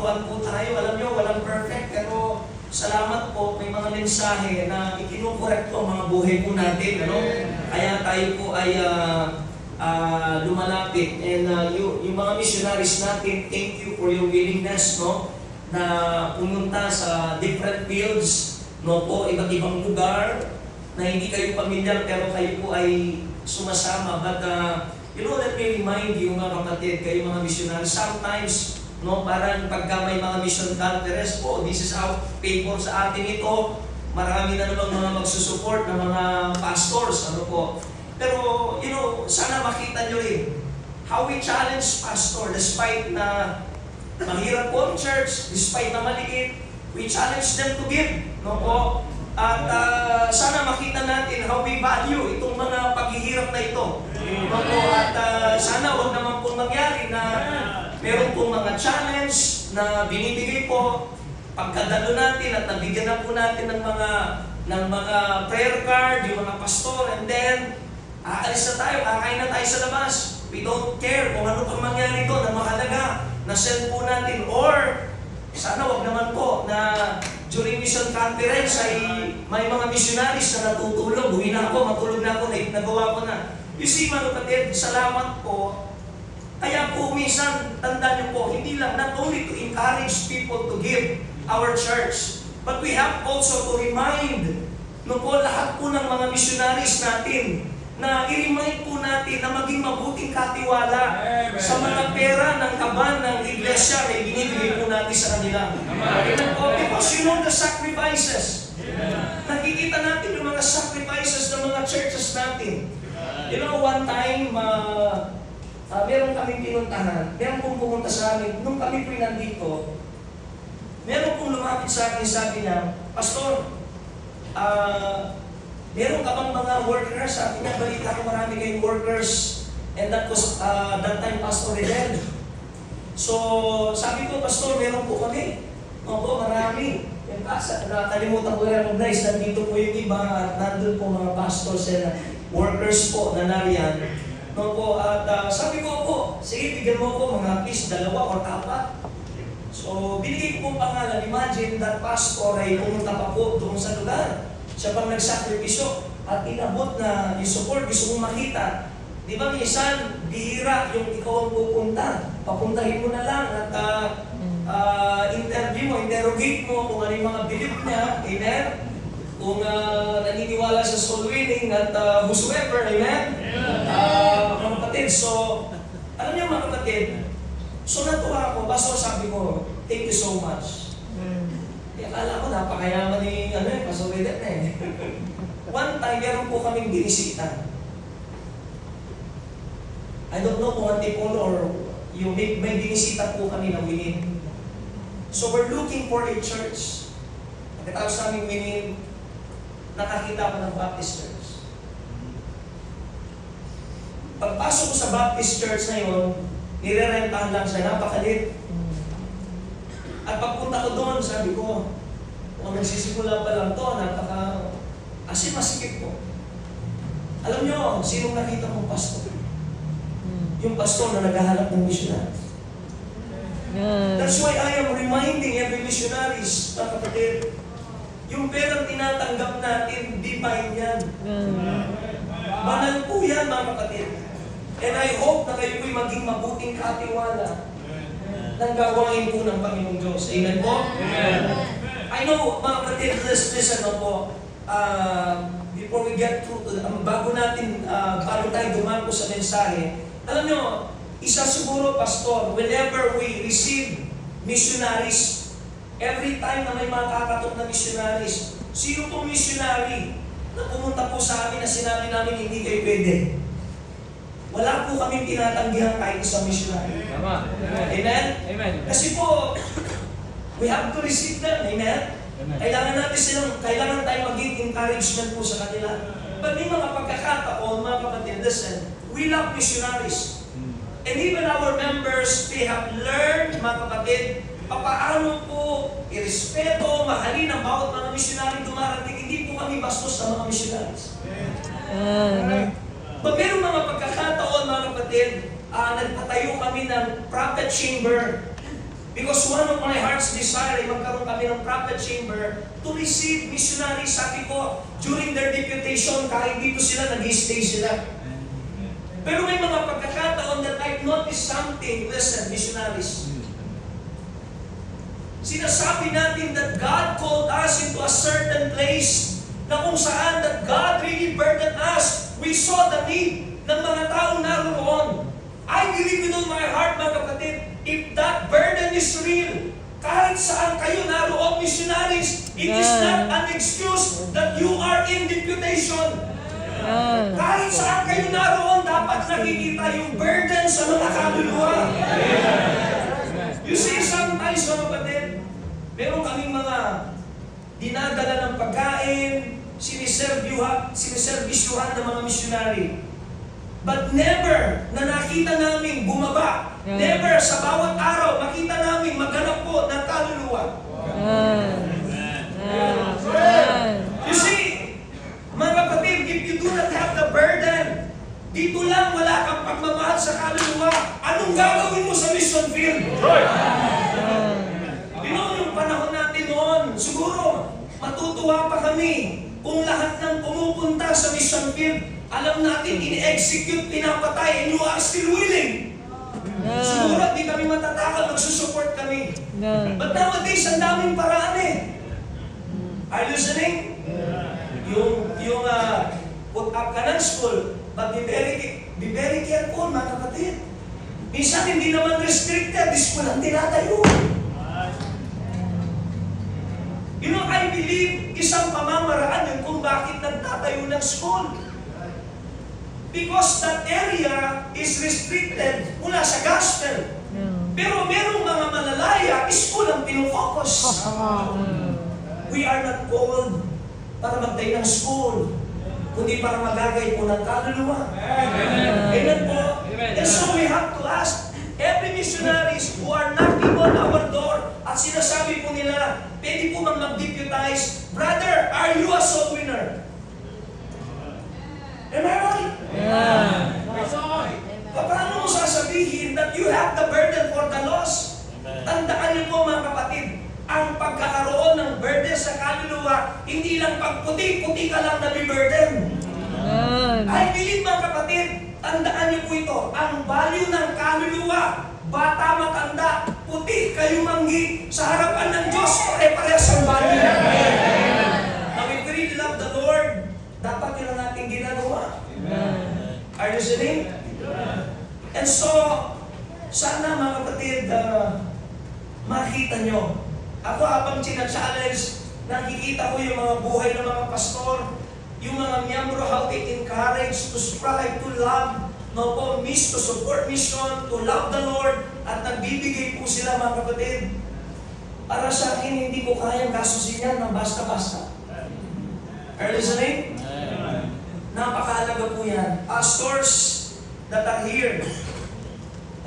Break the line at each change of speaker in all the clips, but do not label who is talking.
tuturuan po tayo. Alam nyo, walang perfect, pero salamat po, may mga mensahe na ikinukorek po ang mga buhay po natin. Ano? Kaya tayo po ay lumalapit. And yung mga missionaries natin, thank you for your willingness, no? Na pumunta sa different fields, no po, iba't ibang lugar, na hindi kayo pamilyar, pero kayo po ay sumasama. But, let me remind you, mga kapatid, kayo mga missionaries, sometimes, no, parang pagka may mga mission conference po, this is our favor sa atin ito, marami na namang mga magsusupport ng mga pastors, ano po. Pero, sana makita nyo rin how we challenge pastor despite na mahirap po ang church, despite na maliit, we challenge them to give, no po. At sana makita natin how we value itong mga paghihirap na ito. No po. At sana huwag naman pong mangyari na meron pong mga challenge na binibigay po pagkadalo natin at nabigyan na po natin ng mga prayer card, yung mga pastor, and then aalis na tayo, kakain na tayo sa labas. We don't care kung ano pang mangyari doon na mahalaga na send po natin. Or sana wag naman po na during mission conference ay may mga missionaries na natutulog. Uwi na ako, matulog na ako, nagawa ko na. You see, mga kapatid, salamat po. Kaya po minsan, tandaan niyo po, hindi lang, not only to encourage people to give our church, but we have also to remind lahat po ng mga missionaries natin na i-remind po natin na maging mabuting katiwala sa mga pera ng kaban ng iglesia na ibinibigay po natin sa kanila. Because you know the sacrifices. Nakikita natin yung mga sacrifices ng mga churches natin. One time, meron kaming pinuntahan, meron pong pumunta sa amin, nung kami po nandito, meron pong lumapit sa akin, sabi niya, Pastor, meron ka bang mga workers? Sabi niya, balita ko marami kayong workers. And that was, that time, Pastor Redel. So, sabi ko, Pastor, meron po kami. Opo, marami. Yung kasa, nakalimutan ko rin, guys, nandito po yung iba at nandun po mga pastors and workers po na nariyan. At sabi ko po, sige, bigyan mo ko mga at least 2 or 4. So, binigay ko pong pangalan. Imagine that pastor ay pumunta pa po doon sa lugar. Siya pang nagsakripisyo at inabot na yung support, gusto mong makita. Di ba minsan, bihira yung ikaw ang pupunta. Papuntahin mo na lang at interrogate mo kung ano yung mga belief niya, amen? Kung naniniwala sa soul winning at whosoever, amen? Mga kapatid, so, alam niyo mga kapatid, so natuwa ako, Pastor, sabi ko, thank you so much. Akala ko napakayaman ni Pastor Redet na eh. One time, meron po kaming binisita. I don't know kung antipolo or may binisita po kami na winin. So we're looking for a church. Pagkatapos namin winin, nakakita ko ng Baptist Church. Pagpasok ko sa Baptist Church na yun, nire-rentahan lang siya, napakalit. At pagpunta ko doon, sabi ko, kung nagsisimula pa lang to, kasi masikip ko. Alam nyo, sinong nakita kong pastor? Yung pastor na naghahanap ng missionary. That's why I am reminding every missionaries, mga kapatid, yung perang tinatanggap natin, divine yan. Banal po yan, mga kapatid. And I hope na kayo po'y maging mabuting katiwala ng gawain po ng Panginoong Diyos. Amen po? Amen. I know, mga kapatid, listen po, before we get through, bago tayo dumaan po sa mensahe, alam nyo, isa siguro, Pastor, whenever we receive missionaries, every time na may mga kakatok na missionaries, sino pong missionary na pumunta po sa amin na sinabi namin hindi kayo pwede? Wala po kaming tinatanggihan kahit isang missionary.
Tama.
Amen?
Amen.
Kasi po, we have to receive them. Amen? Kailangan tayo maging encouragement po sa kanila. But may mga pagkakataon, mga kapatid, listen, we love missionaries. And even our members, they have learned, mga kapatid, papaano po irespeto, mahalin ang bawat mga missionary dumarating. Hindi po kami bastos sa mga missionaries. But meron mga pagkakataon, mga kapatid, nagpatayo kami ng prophet chamber. Because one of my heart's desire ay magkaroon kami ng prophet chamber to receive missionaries. Sabi ko, during their deputation, kahit dito sila, nag-stay sila. Pero may mga pagkakataon that I've noticed something. Listen, missionaries. Sinasabi natin that God called us into a certain place na kung saan that God really burdened us. We saw the need ng mga taong naroon. I believe with all my heart, mga kapatid, if that burden is real, kahit saan kayo naroon, missionaries, it is not an excuse that you are in deputation. Kahit saan kayo naroon, dapat nakikita yung burden sa mga kaluluwa. You see, sometimes, mga kapatid, meron kaming mga dinadala ng pagkain, siniservisyuhan ng mga missionary. But never na nakita namin bumaba. Never sa bawat araw makita namin maghanap po ng kaluluwa. You see, mga kapatid, if you do not have the burden, dito lang wala kang pagmamahal sa kaluluwa, anong gagawin mo sa mission field? You know, yung panahon natin noon, siguro matutuwa pa kami kung lahat ng pumupunta sa mission field, alam natin, in-execute, pinapatay, and you are still willing. Siguro, di kami matatakal, magsusupport kami. But nowadays, ang daming paraan eh. Are you listening? Yung put up ka ng school, but be very careful, mga kapatid. Minsan, hindi naman restricted, di school ang tinatayo. You know, I believe, isang pamamaraan yun kung bakit nagtatayo ng school. Because that area is restricted mula sa gospel. Pero merong mga malalaya, school ang pinufocus. We are not called para magtayo ng school, kundi para magagay po ng kaluluwa. Amen po. And so we have to ask every missionaries who are knocking on our door at sinasabi po nila, pwede po mag-deputize, brother, are you a soul winner? Am I right? Paano mo sasabihin that you have the burden for the lost? Tandaan niyo po, mga kapatid, ang pagkakaroon ng burden sa kaluluwa, hindi lang pagputi-puti ka lang nabiburden. I believe, mga kapatid, tandaan niyo po ito, ang value ng kaluluwa, bata, matanda, puti, kayo manggi, sa harapan ng Diyos, pare-parehas ang value. Now, if we really love the Lord, dapat yun ang ating ginagawa. Are you listening? And so, sana, mga kapatid, makita nyo. Ako habang sinachallenge, nakikita ko yung mga buhay ng mga pastor, yung mga miyembro, how they encourage to strive, to love, no po, to support mission, to love the Lord, at nagbibigay po sila, mga kapatid. Para sa akin, hindi ko kayang gasusin yan ng basta-basta. Are you listening? Napakahalaga po yan. Pastors that are here.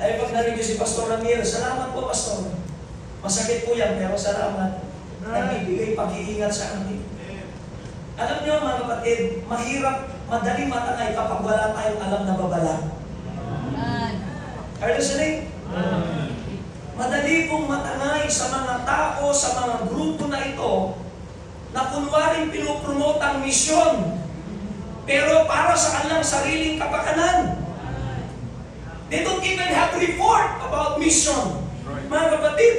Ay, pag narinig si Pastor Ramiro, salamat po, Pastor. Masakit po yan, pero salamat. Nagbibigay pag-iingat sa amin. Alam niyo, mga kapatid, mahirap, madaling matangay kapag wala tayong alam na babala. Are you listening? Madali pong matangay sa mga tao, sa mga grupo na ito, na kunwaring pinupromote ang misyon, pero para sa kanilang sariling kapakanan. They don't even have report about mission. Mga kapatid,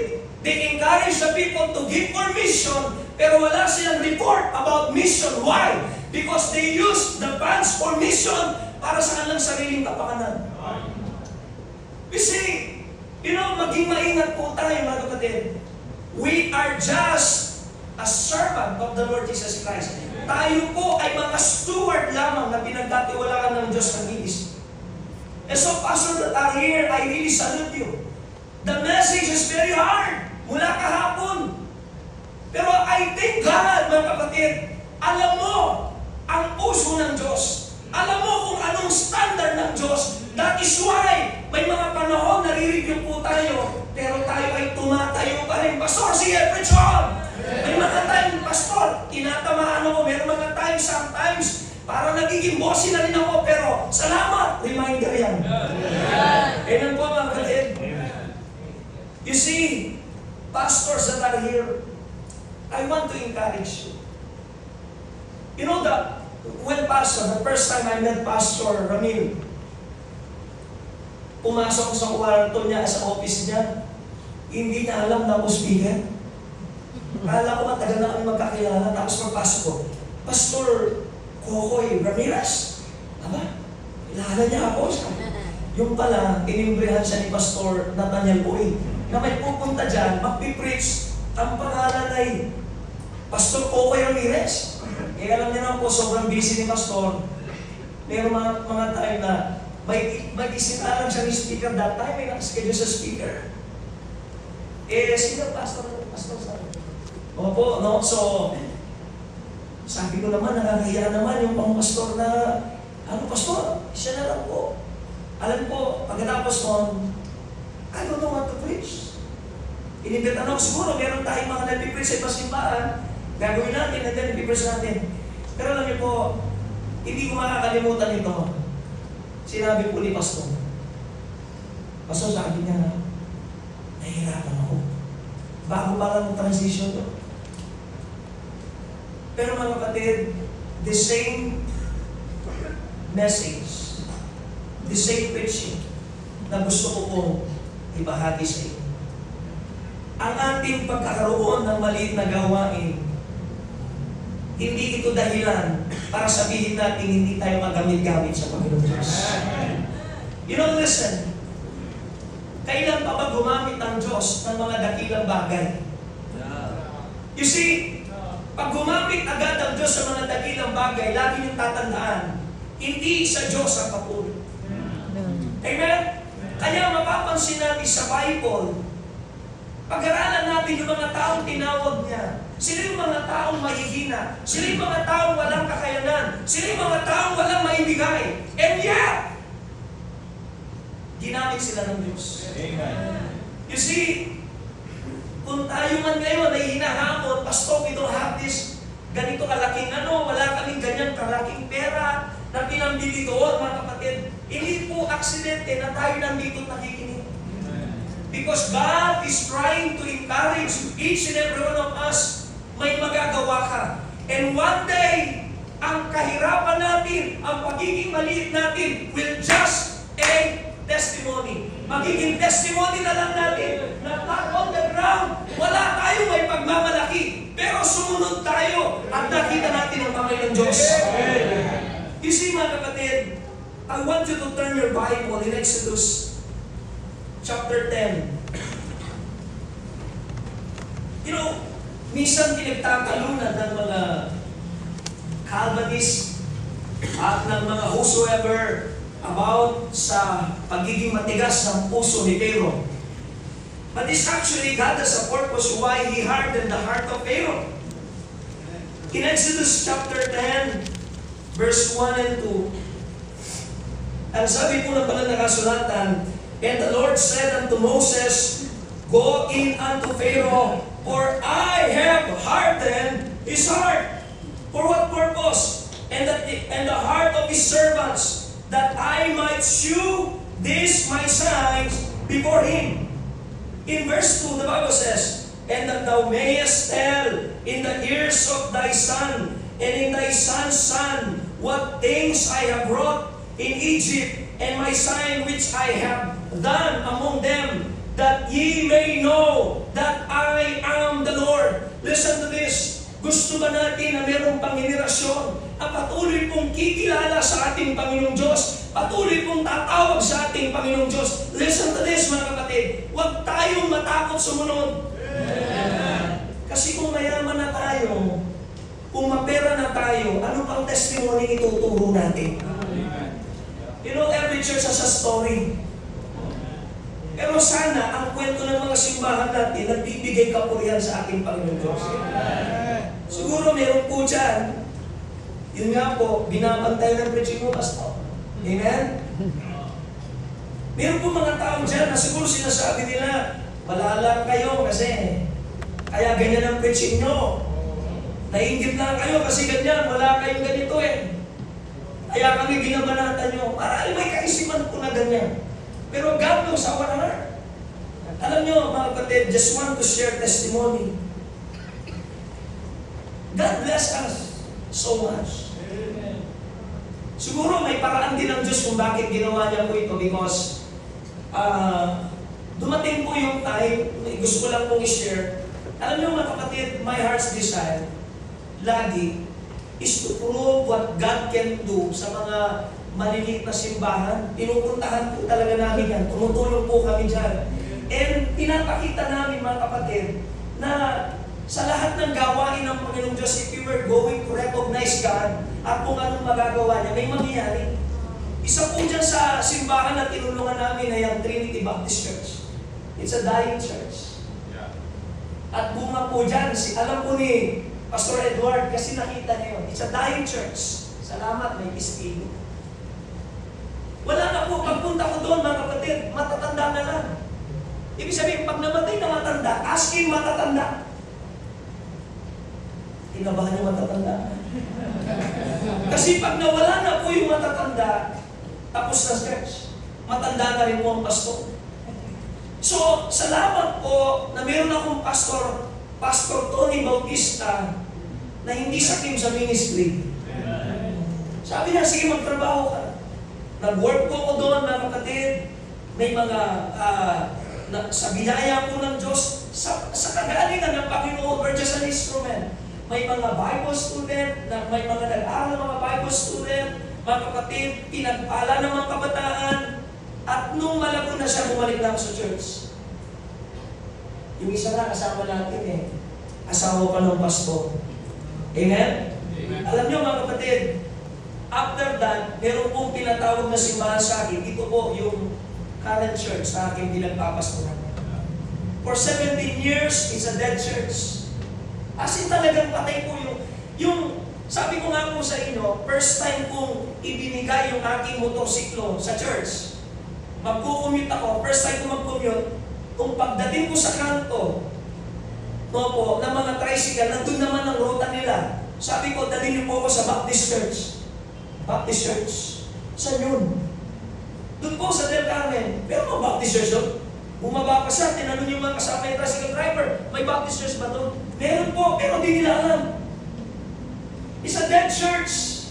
they encourage the people to give for mission, pero wala silang report about mission. Why? Because they use the funds for mission para sa kanilang sariling kapakanan. We see, you know, maging maingat po tayo, mga kapatid. We are just a servant of the Lord Jesus Christ. Tayo po ay mga steward lamang na pinagkatiwalaan ng Diyos ng Iis. And so, Pastor that are here, I really salute you. The message is very hard, mula kahapon. Pero I thank God, mga kapatid, alam mo ang puso ng Diyos. Alam mo kung anong standard ng Diyos. That is why may mga panahon narireview po tayo, pero tayo ay tumatayo pa rin. Pastor, sige, preach on! May mga time, Pastor, tinatamaan ako. Meron mga times, sometimes, parang nagiging bossy na rin ako, pero salamat, reminder yan. Amen po, mga kapatid. You see, pastors that are here, I want to encourage you. You know that when the first time I met Pastor Ramil, pumasok sa kwarto niya, sa office niya, hindi niya alam na ako speaker. Kala ko matagal na kami magkakilala, tapos pagpasok ko, Pastor Kokoy Ramirez. Aba, kilala niya ako. Yung pala, inimbrehan siya ni Pastor Nathaniel Boy, na may pupunta dyan, magpipreach, ang pangalan ay Pastor Kokoy Ramirez. Kaya alam niyo na po, sobrang busy ni Pastor. Meron mga time na may isinalan siya ni speaker that time, may nakaschedule sa speaker. Sino Pastor sabi? Opo, no? So, sabi ko naman, nakakahiya naman yung pang pastor na, pastor? Siya na lang po. Alam po, pagkatapos nun, I don't know what to preach. Inimbitan ako, siguro meron tayong mga nag-preach sa ibang simbahan, gagawin natin, and then i-preach natin. Pero alam niyo po, hindi ko makakalimutan ito. Sinabi po ni Pastor. Pastor, sabi niya, nahihirapan ako. Bago pa lang transition to. Pero mga kapatid, the same message, the same preaching na gusto ko pong ibahagi sa inyo. Ang ating pagkakaroon ng maliit na gawain, hindi ito dahilan para sabihin natin hindi tayo magamit-gamit sa Panginoon Diyos. You know, listen, kailan pa ba gumamit ng Diyos ng mga dakilang bagay? You see, pag gumamit agad ang Diyos sa mga dakilang bagay, lagi niyong tatandaan, hindi sa Diyos ang papuri. Amen? Kaya mapapansin natin sa Bible, pag-aralan natin yung mga taong tinawag niya, sila yung mga taong mahihina, sila yung mga taong walang kakayanan, sila yung mga taong walang maibigay. And yet, ginamit sila ng Diyos.
Amen.
You see, kung tayo man ngayon ay hinahamon, Pastor, we don't have this ganito kalaking wala kaming ganyang kalaking pera na pinambili doon, mga kapatid. Hindi po aksidente na tayo nandito nakikinig. Because God is trying to encourage each and every one of us, may magagawa ka. And one day, ang kahirapan natin, ang pagiging maliit natin, will just a testimony. Magiging testimony na lang natin na not on the ground, wala tayo may pagmamalaki. Pero sumunod tayo at nakita natin ang kamay ng Diyos. You see, mga kapatid, I want you to turn your Bible in Exodus chapter 10. You know, minsan pinagtatalunan ng mga Calvinists at ng mga whosoever about sa pagiging matigas ng puso ni Pharaoh. But it's actually God has a purpose why He hardened the heart of Pharaoh. In Exodus chapter 10, verse 1 and 2, ang sabi po na pala nakasulatan, and the Lord said unto Moses, Go in unto Pharaoh, for I have hardened his heart. For what purpose? And the heart of his servants, that I might shew these my signs before him. In verse 2, the Bible says, And that thou mayest tell in the ears of thy son, and in thy son's son, what things I have wrought in Egypt, and my sign which I have done among them, that ye may know that I am the Lord. Listen to this. Gusto ba natin na mayroong panghenerasyon na patuloy pong kikilala sa ating Panginoong Diyos, patuloy pong tatawag sa ating Panginoong Diyos? Listen to this, mga kapatid. Huwag tayong matakot sumunod. Kasi kung mayaman na tayo, kung mapera na tayo, ano pang testimony ituturo natin? You know, every church has a story. Pero sana, ang kwento ng mga simbahan natin, nagbibigay kapurihan sa ating Panginoon Diyos. Siguro meron po dyan, yun nga po, binabantay ng preaching mo, Pastor. Amen? Meron po mga tao dyan na siguro sinasabi nila, wala lang kayo kasi, kaya ganyan ang preaching nyo. Nainggit lang kayo kasi ganyan, wala kayong ganito eh. Kaya kami binabanatan nyo. Marami may kaisipan po na ganyan. Pero God knows our heart. Alam nyo, mga kapatid, just want to share testimony. God bless us so much. Siguro may paraan din ng Diyos kung bakit ginawa niya po ito because dumating po yung time, gusto ko lang pong i-share. Alam niyo mga kapatid, my heart's desire, lagi, is to prove what God can do sa mga maliliit na simbahan. Pinupuntahan po talaga namin yan. Tumutulong po kami dyan. And pinapakita namin mga kapatid na sa lahat ng gawain ng Panginoong Diyos, if you were going to recognize God at kung anong magagawa niya, may mangyayari. Isa po dyan sa simbahan na tinulungan namin ay ang Trinity Baptist Church. It's a dying church. At bunga po dyan, alam po ni Pastor Edward kasi nakita niyo yun. It's a dying church. Salamat, may ispino. Wala na po, pagpunta ko doon mga kapatid, matatanda na lang. Ibig sabihin, pag namatay na matanda, asking matatanda. Kinabahan niyo matatanda. Kasi pag nawala na po yung matatanda, tapos na church. Matanda na rin po ang pastor. So, salamat po na meron akong Pastor Tony Bautista, na hindi sakim sa ministry. Sabi niya, sige magtrabaho ka. Nag-work po ko doon, mga kapatid. May mga, sa biyaya po ng Diyos, sa kagalingan ng Panginoon, we're just an instrument. May mga Bible student, may mga nag-aaral ng mga Bible student, mga kapatid, pinagpala ng mga kabataan, at nung malabo na siya, bumalik lang sa church. Yung isa na, kasama natin eh. Asawa pa ng pastor. Amen? Amen? Alam niyo mga kapatid, after that, meron pong tinatawag na simbahan sa akin. Ito po yung current church sa akin pinagpapastoran. For 17 years, it's a dead church. As in talagang patay po yung sabi ko nga po sa inyo, first time kong ibinigay yung aking motorsiklo sa church. Magkukumute ako, first time ko mag-commute, kung pagdating ko sa kanto, ng mga tricycle, nandun naman ang ruta nila. Sabi ko, dalhin niyo po ako sa Baptist Church. Baptist Church. Saan yun? Doon po sa Del Carmen. Pero mga Baptist Church doon. Bumaba pa siya, tinanong yung mga kasama yung tricycle driver, may Baptist Church ba doon? Meron po, pero di nila alam. It's a dead church.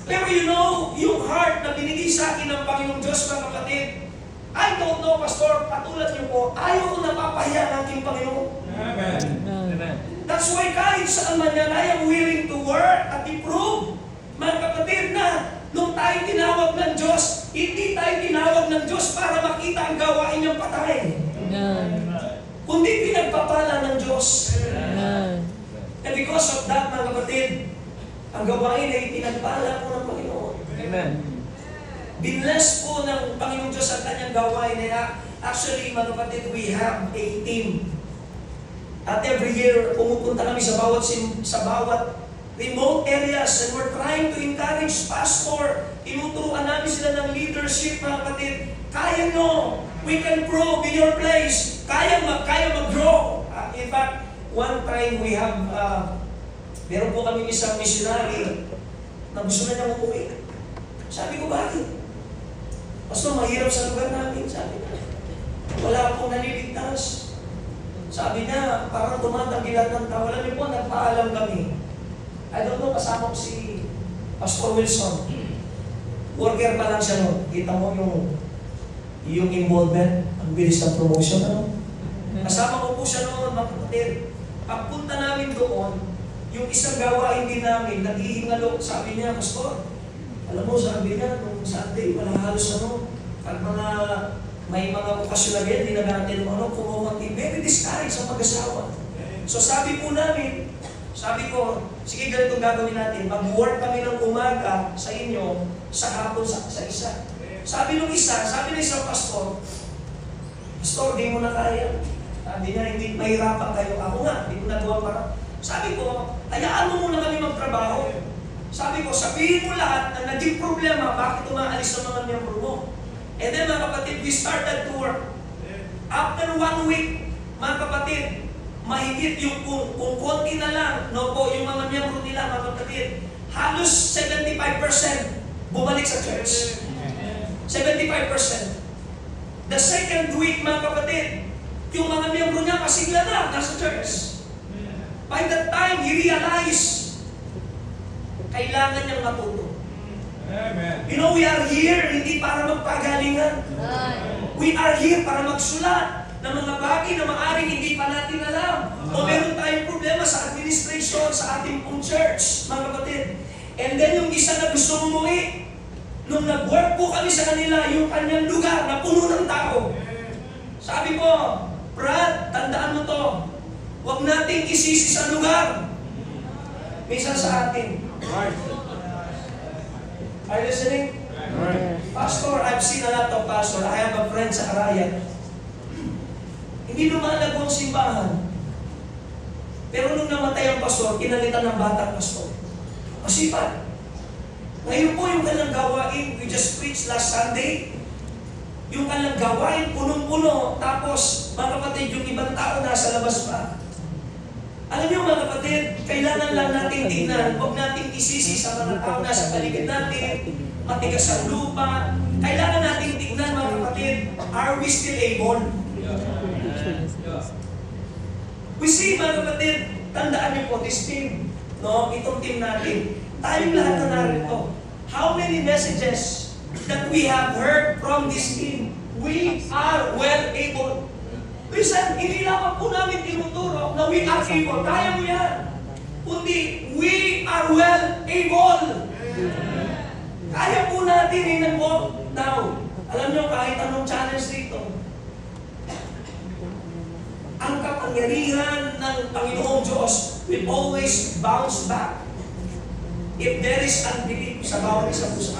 Pero you know, yung heart na binigay sa akin ng Panginoong Diyos, mga kapatid, I don't know, Pastor, katulad niyo po, ayaw ko napapahiya ng aking Panginoon.
Amen. Amen.
That's why kahit saan man yan, I am willing to work at improve. Mga kapatid na, nung tayo tinawag ng Diyos, hindi tayo tinawag ng Diyos para makita ang gawain niyang patay. Kundi pinagpapala ng Diyos. And because of that, mga kapatid, ang gawain ay pinagpala po ng Panginoon.
Amen.
Binless po ng Panginoong Diyos ang kanyang gawain. Actually, mga kapatid, we have a team. At every year, pumupunta kami sa bawat remote areas and we're trying to encourage pastor. Tinuturuan namin sila ng leadership, mga kapatid. Kaya nyo. We can grow in your place. Kaya mag-grow. In fact, one time we have, meron po kami isang missionary na gusto na niya umuwi. Sabi ko, bakit? Pastor, mahirap sa lugar namin. Sabi niya, wala pong naliligtas. Sabi niya, parang tumatanggilat ng tao. Alam niyo po, nagpaalam kami. I don't know, kasama ko si Pastor Wilson. Worker pa lang siya noon. Kita mo yung involvement, ang bilis ng promotion. Ano? Kasama ko po siya noon, mga kapatid. Pagpunta namin doon, yung isang gawain din namin, naghihingalo, sabi niya, Pastor, alam mo, sabi niya, nung Sunday, wala halos pag may mga okasyon na ganyan, di na natin kumukunti, very discouraged sa mag-asawa. So sabi po namin, sabi ko, sige ganito gagawin natin, mag-work kami ng umaga sa inyo, sa hapon sa isa. Sabi ng isang pastor, Pastor, di mo na kaya. Sabi niya, hindi mahirapan kayo. Ako nga, hindi ko nagawa para. Sabi ko, hayaan mo muna kami magtrabaho. Sabi ko, sabihin mo lahat na naging problema, bakit umaalis ang mga miyembro mo. And then mga kapatid, we started to work. After 1 week, mga kapatid, mahigit yung kung konti na lang, no po, yung mga miyembro nila, mga kapatid, halos 75% bumalik sa church. 75%. The second week, mga kapatid, yung mga miyembro niya kasigla na, nasa church. By that time, he realized, kailangan niyang matuto.
Amen.
You know, we are here hindi para magpagalingan. We are here para magsulat ng mga bagay na maaaring hindi pa natin alam. O meron tayong problema sa administration, sa ating pong church, mga kapatid. And then yung isa na gusto umuwi, nung nag-work po kami sa kanila, yung kanyang lugar na puno ng tao. Sabi ko, Brad, tandaan mo to, huwag nating isisi sa lugar. Minsan sa atin. Are you listening? Pastor, I've seen a lot of pastor. I have a friend sa Arayat. Hindi lumalago ang simbahan. Pero nung namatay ang pastor, kinalitan ng batang pastor. Masipag. Ngayon po yung kanilang gawain, we just preached last Sunday, yung kanilang gawain, punong-puno, tapos, mga kapatid, yung ibang tao nasa labas pa. Alam niyo mga kapatid, kailangan lang natin tingnan, huwag natin isisi sa mga tao na sa paligid natin, matigas ang lupa. Kailangan natin tingnan mga kapatid, are we still able? We see mga kapatid, tandaan niyo po this team, no? Itong team natin, tayong lahat na narito. How many messages that we have heard from this team? We are well able. Listen, hindi lamang po namin tinuturo na we are able. Kaya mo yan. Kundi, we are well able. Kaya po natin inan po. Now, alam nyo, kahit anong challenge dito, ang kapangyarihan ng Panginoong Diyos will always bounce back if there is unbelief sa bawat isang puso.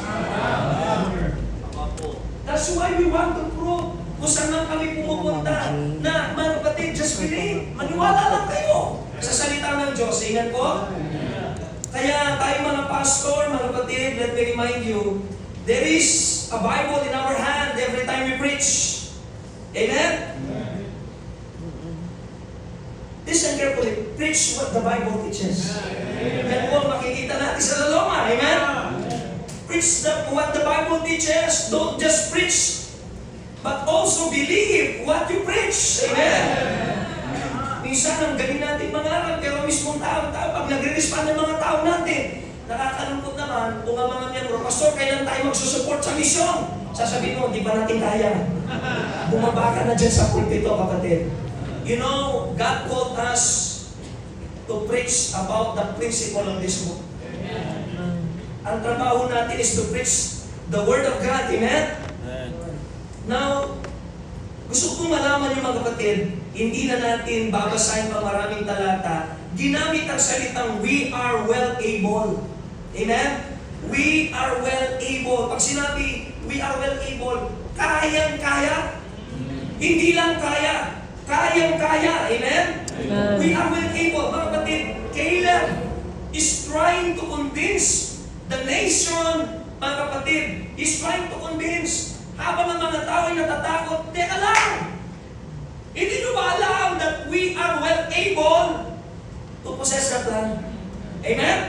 That's why we want to prove kung saan man kami pumupunta na, mga kapatid, just believe. Maniwala lang kayo sa salita ng Diyos. Ingat po. Kaya tayo mga pastor, mga kapatid, let me remind you, there is a Bible in our hand every time we preach. Amen? Listen carefully. Preach what the Bible teaches. Yan po ang makikita natin sa laloma. Amen? Preach what the Bible teaches. Don't just preach, but also believe what you preach. Amen? Minsan ang galing natin mangarap, pero mismong tao, pag nagre-respond ng mga tao natin, nakakalungkot naman kung ang mga miyembro, Pastor, kailan tayo magsusupport sa misyon? Sasabihin mo, di ba natin kaya? Bumaba ka na dyan sa pulpito, kapatid. You know, God called us to preach about the principle of this book. Ang trabaho natin is to preach the Word of God. Amen? Now, gusto kong malaman yung mga kapatid, hindi na natin babasahin pa maraming talata. Ginamit ang salitang, we are well able. Amen? We are well able. Pag sinabi, we are well able, kayang-kaya. Hindi lang kaya, kayang-kaya. Amen? We are well able. Mga kapatid, Caleb is trying to convince the nation, mga kapatid, is trying to convince, habang ang mga tao ay natatakot, teka lang! Hindi nyo ba alam that we are well able to possess that land? Amen?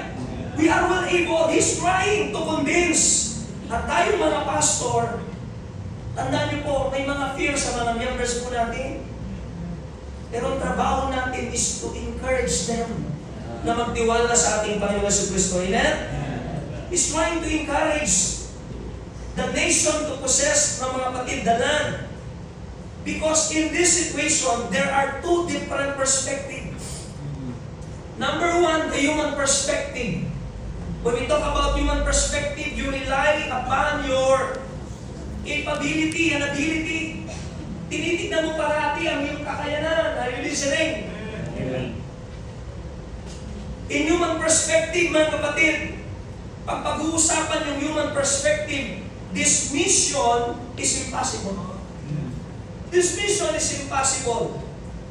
We are well able. He's trying to convince. At tayong mga pastor, tandaan niyo po, may mga fear sa mga members po natin. Pero ang trabaho natin is to encourage them na magtiwala sa ating Panginoon Jesucristo. Amen? He's trying to encourage the nation to possess ng mga kapatid the land. Because in this situation, there are two different perspectives. Number one, the human perspective. When we talk about human perspective, you rely upon your capability and ability. Tinitignan mo parati ang iyong kakayanan. Are you listening? In human perspective, mga kapatid, pag pag-uusapan yung human perspective, this mission is impossible. This mission is impossible.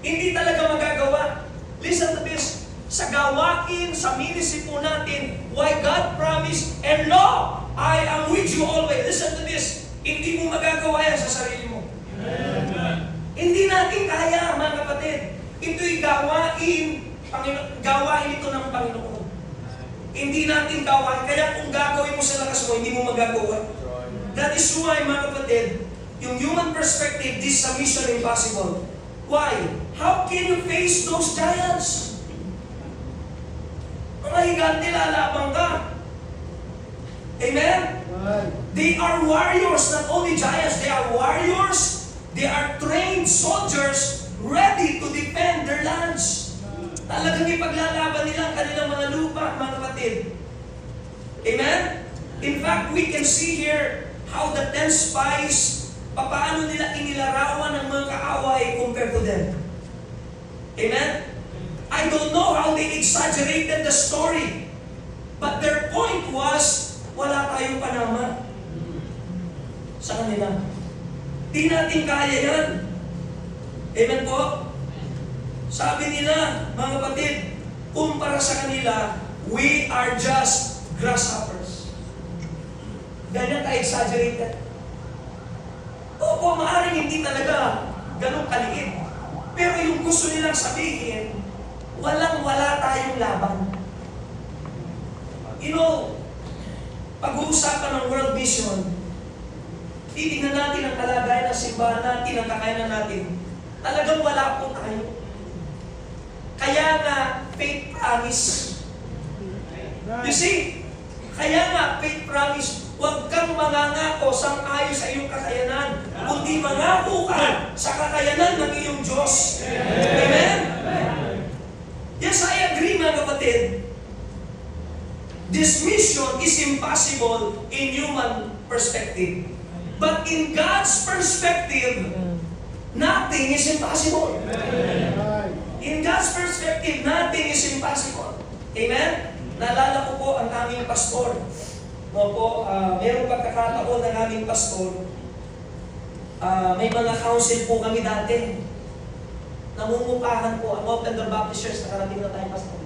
Hindi talaga magagawa. Listen to this. Sa gawain, sa ministry po natin, why God promised, and lo, I am with you always. Listen to this. Hindi mo magagawa yan sa sarili mo. Amen. Hindi natin kaya, mga kapatid. Ito'y gawain ito ng Panginoon. Hindi natin gawain. Kaya kung gagawin mo sa lakas mo, hindi mo magagawa. That is why, mga kapatid, Yung human perspective, this is a mission impossible. Why? How can you face those giants? Mga higante, lalaban ka. Amen? They are warriors, not only giants, they are warriors. They are trained soldiers ready to defend their lands. Talagang ipaglalaban nila ang kanilang mga lupa, mga kapatid. Amen? In fact, we can see here how the 10 spies, paano nila inilarawan ng mga kaaway compared to them. Amen? I don't know how they exaggerated the story, but their point was, wala tayong panama sa kanila. Di natin kaya yan. Amen po? Sabi nila, mga kapatid, kumpara sa kanila, we are just grasshoppers. Ganyan ka-exaggerated. Opo, maaaring hindi talaga ganun kaliit. Pero yung gusto nilang sabihin, walang-wala tayong laban. You know, pag-uusapan ng world mission, titignan natin ang kalagayan ng simbahan natin, ang kakayanan natin. Talagang wala po tayo. Kaya nga, faith promise. You see, kaya nga, faith promise, huwag kang mangangako sang-ayon sa iyong kakayanan, kundi mangako ka sa kakayanan ng iyong Diyos. Amen? Yes, I agree, mga kapatid. This mission is impossible in human perspective. But in God's perspective, nothing is impossible. In God's perspective, nothing is impossible. Amen? Naalala ko po ang aming pastor. Mayroong pagkakataon ng aming pastor. May mga council po kami dati. Namumukahan po. Ang Open Door Baptist Church, nakarating na tayo, pastor.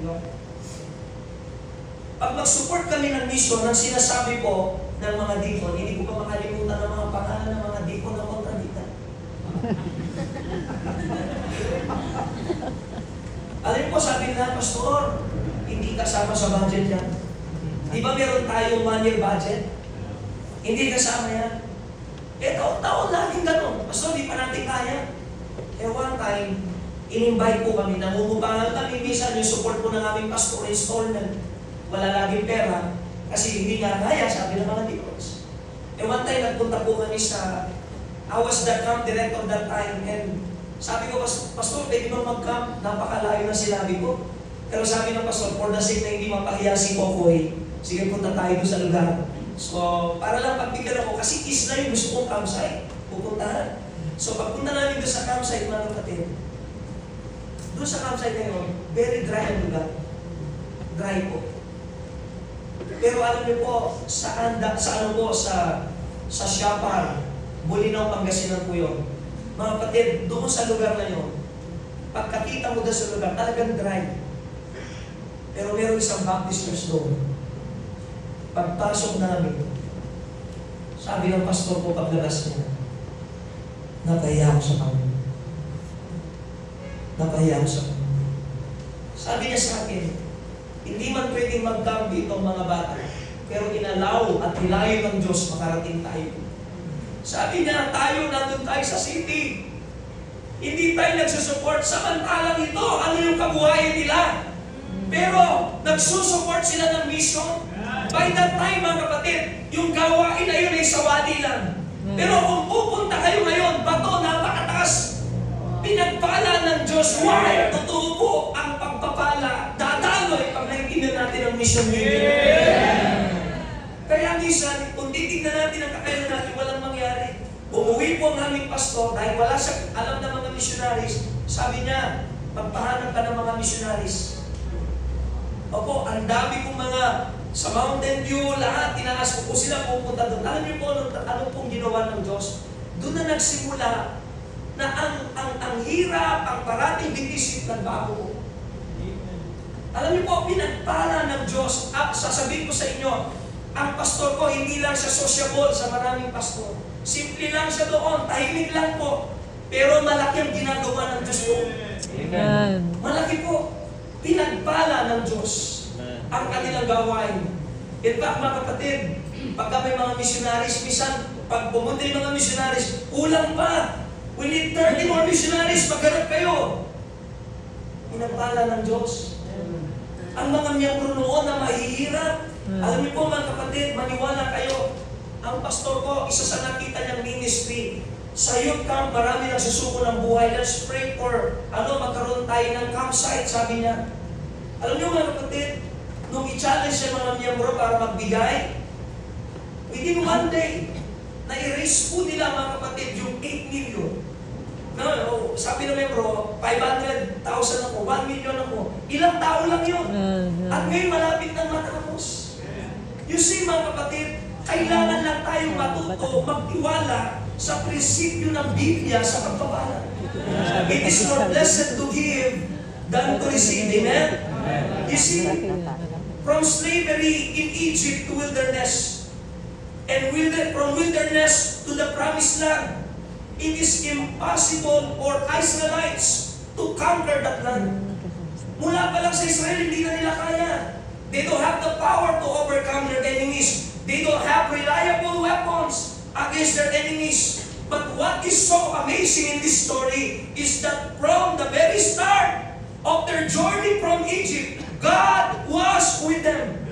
Pag mag-support kami ng mission, ang sinasabi po ng mga deacon, hindi ko pa makalimutan ng mga pangalan ng mga deacon na kontrabita. Alam po, sabi nila, pastor, hindi kasama sa budget yan. Di ba meron tayong 1-year budget? Hindi kasama yan. Taon-taon laging ganun. Pastor, di pa natin kaya. One time, in-invite po kami, namumupangan kami, minsan yung support po ng aming pastor, installment. Wala laging pera, kasi hindi nga kaya, sabi ng mga deacons. One time, nagpunta po kami sa, I was the camp director that time, and sabi ko, pastor, pwede ba mag-camp? Napakalayo na sinabi ko. Pero sabi ng pastor, for the sake na hindi mapahiya si Kokoy, sige, punta tayo doon sa lugar. So, para lang pagbigyan ako, kasi isla yung gusto kong campsite, pupuntahan. So, pagpunta namin doon sa campsite, mga kapatid, doon sa campsite na yun, very dry ang lugar. Dry po. Pero alam niyo po, sa Siapar, Bulinaw, Pangasinan po yun. Mga kapatid, doon sa lugar na yun, pagkakita mo doon sa lugar, talagang dry. Pero meron isang Baptist church doon. Pagpasok namin, sabi ng pastor ko paglabas niya, napahiya ako sa Panginoon. Napahiya ako sa Panginoon. Sabi niya sa akin, hindi man pwedeng mag-camp itong mga bata, pero inalaw at nilayo ng Diyos makarating tayo. Sabi niya, tayo nandun tayo sa city. Hindi tayo nagsusupport. Samantalang ito, ano yung kabuhayan nila? Pero nagsusupport sila ng mission. By that time, mga kapatid, yung gawain na yun ay sawadi lang. Pero kung pupunta kayo ngayon, bato, napakataas. Pinagpala ng Diyos. Why? Totoo po ang pagpapala. Dadaloy pag naintindihan natin ang mission niyo. Kaya minsan, kung titignan natin ang kakayanan natin, walang mangyari. Umuwi po ang aming pastor dahil wala siya alam ng mga missionaries. Sabi niya, magpahanap ka ng mga missionaries. Opo, ang dami kong mga sa Mountain View, lahat, tinaas ko po sila pupunta doon. Alam niyo po ano pong ginawa ng Diyos? Doon na nagsimula na ang hirap, ang parating bitisip nagbago. Alam niyo po, pinagpala ng Diyos. Sasabihin ko sa inyo, ang pastor ko, hindi lang siya sociable sa maraming pastor. Simple lang siya doon, tahimik lang po. Pero malaki ang ginagawa ng Diyos po.
Amen.
Malaki po. Pinagpala ng Diyos ang kanilang gawain. In fact, mga kapatid, pagka may mga missionaries, minsan pag pumunta yung mga missionaries, kulang pa. We need 30 more missionaries, maghanap kayo. Pinagpala ng Diyos. Ang mga miyembro noon na mahihirap. Alam niyo po mga kapatid, maniwala kayo. Ang pastor ko, isa sa nakita niyang ministry, sa youth camp, marami nagsusuko ng buhay. Let's pray for, magkaroon tayo ng campsite, sabi niya. Alam niyo mga kapatid, nung i-challenge siya mga miyembro para magbigay, within one day, na-erase po nila mga kapatid yung 8 million. No, sabi ng miyembro, 500,000 ako, 1 million ako. Ilang tao lang yun. At ngayon malapit nang matapos. You see mga kapatid, kailangan lang tayong matuto, magtiwala sa prinsipyo ng Biblia sa pagpapala. It is more blessed to give than to receive. Amen? You see, from slavery in Egypt to wilderness, and from wilderness to the promised land, it is impossible for Israelites to conquer that land. Mula pa lang sa Israel, hindi na nila kaya. They don't have the power to overcome their enemies. They don't have reliable weapons against their enemies. But what is so amazing in this story is that from the very start of their journey from Egypt, God was with them.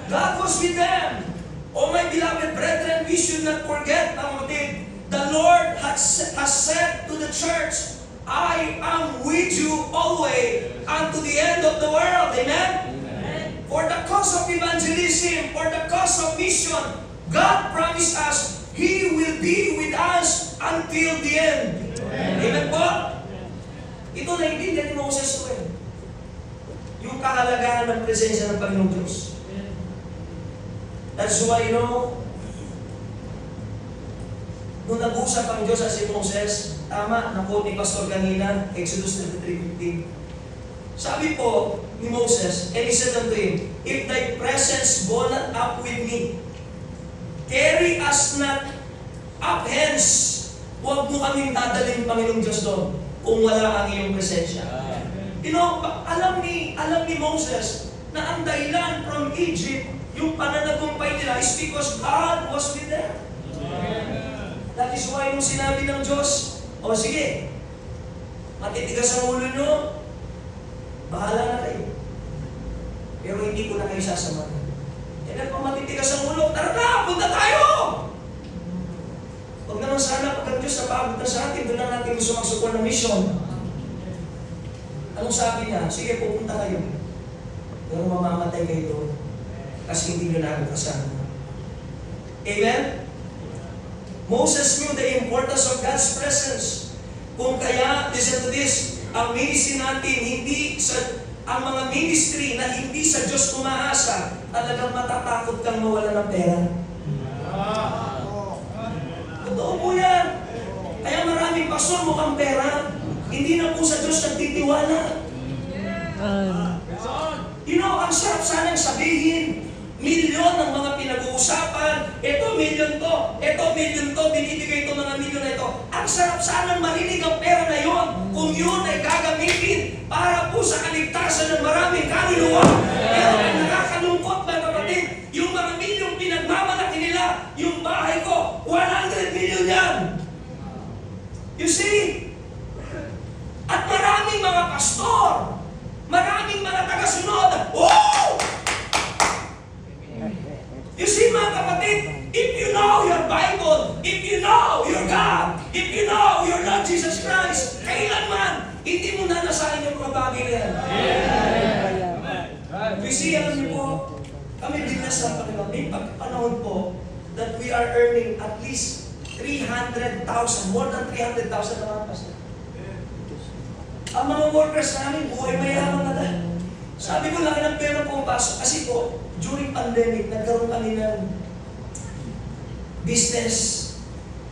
God was with them. Oh my beloved brethren, we should not forget, the Lord has said to the church, I am with you always unto the end of the world. Amen? For the cause of evangelism, for the cause of mission, God promised us, He will be with us until the end. Amen po? Ito na hindi ni Moses to eh. Yung kahalagahan ng presensya ng Panginoong Diyos. That's why, nung nag-usap ang Diyos sa si Moses, tama, na-quote ni Pastor kanina, Exodus 33:15. Sabi po ni Moses, and he said unto him, if thy presence go not up with me, carry us not up hence. Huwag mo kaming dadalhin, Panginoong Diyos doon, kung wala ang iyong presensya. Alam ni Moses na ang dahilan from Egypt, yung pananagumpay nila is because God was with them. That is why nung sinabi ng Diyos, sige, matitigas ang ulo nyo, bahala na kayo. Pero hindi ko na kayo sasamahan. Kaya kung matitigas ang ulo, tara na, punta tayo! Huwag naman sana pag ang Diyos napagod na sa atin, doon lang natin gusto magsukon ng mission. Anong sabi niya? Sige, pupunta kayo. Pero mamamatay kayo doon. Kasi hindi nyo na ako kasama. Amen? Moses knew the importance of God's presence. Kung kaya, listen to this, ang ministry natin, ang mga ministry na hindi sa Diyos umaasa, talagang matatakot kang mawala ng pera. Totoo po yan. Kaya maraming pastor mukhang pera, hindi na po sa Diyos nagtitiwala. Ang sarap sanang sabihin, milyon ang mga pinag-uusapan, ito milyon to, binibigay ito mga milyon na ito. Ang sarap sanang marinig ang pera na yon kung yun ay gagamitin para po sa kaligtasan ng maraming kaluluwa. Pero ang nakakalungkot mga kapatid, yung mga milyong pinagmamalaki nila, yung bahay ko, 100 million yan. You see? At maraming mga pastor, maraming mga tagasunod, You see mga kapatid, if you know your Bible, if you know your God, if you know your Lord Jesus Christ, kailanman, hindi mo nanasahin yung mga bagay na yan. You see, alam niyo po, kami binas ng Panginoon, may panahon po that we are earning at least 300,000, more than 300,000 na mga pastor. Ang mga workers namin, buhay mayaman na dahil. Sabi ko, laki ng pera pumapasok. Kasi po, during pandemic, nagkaroon kami ng business.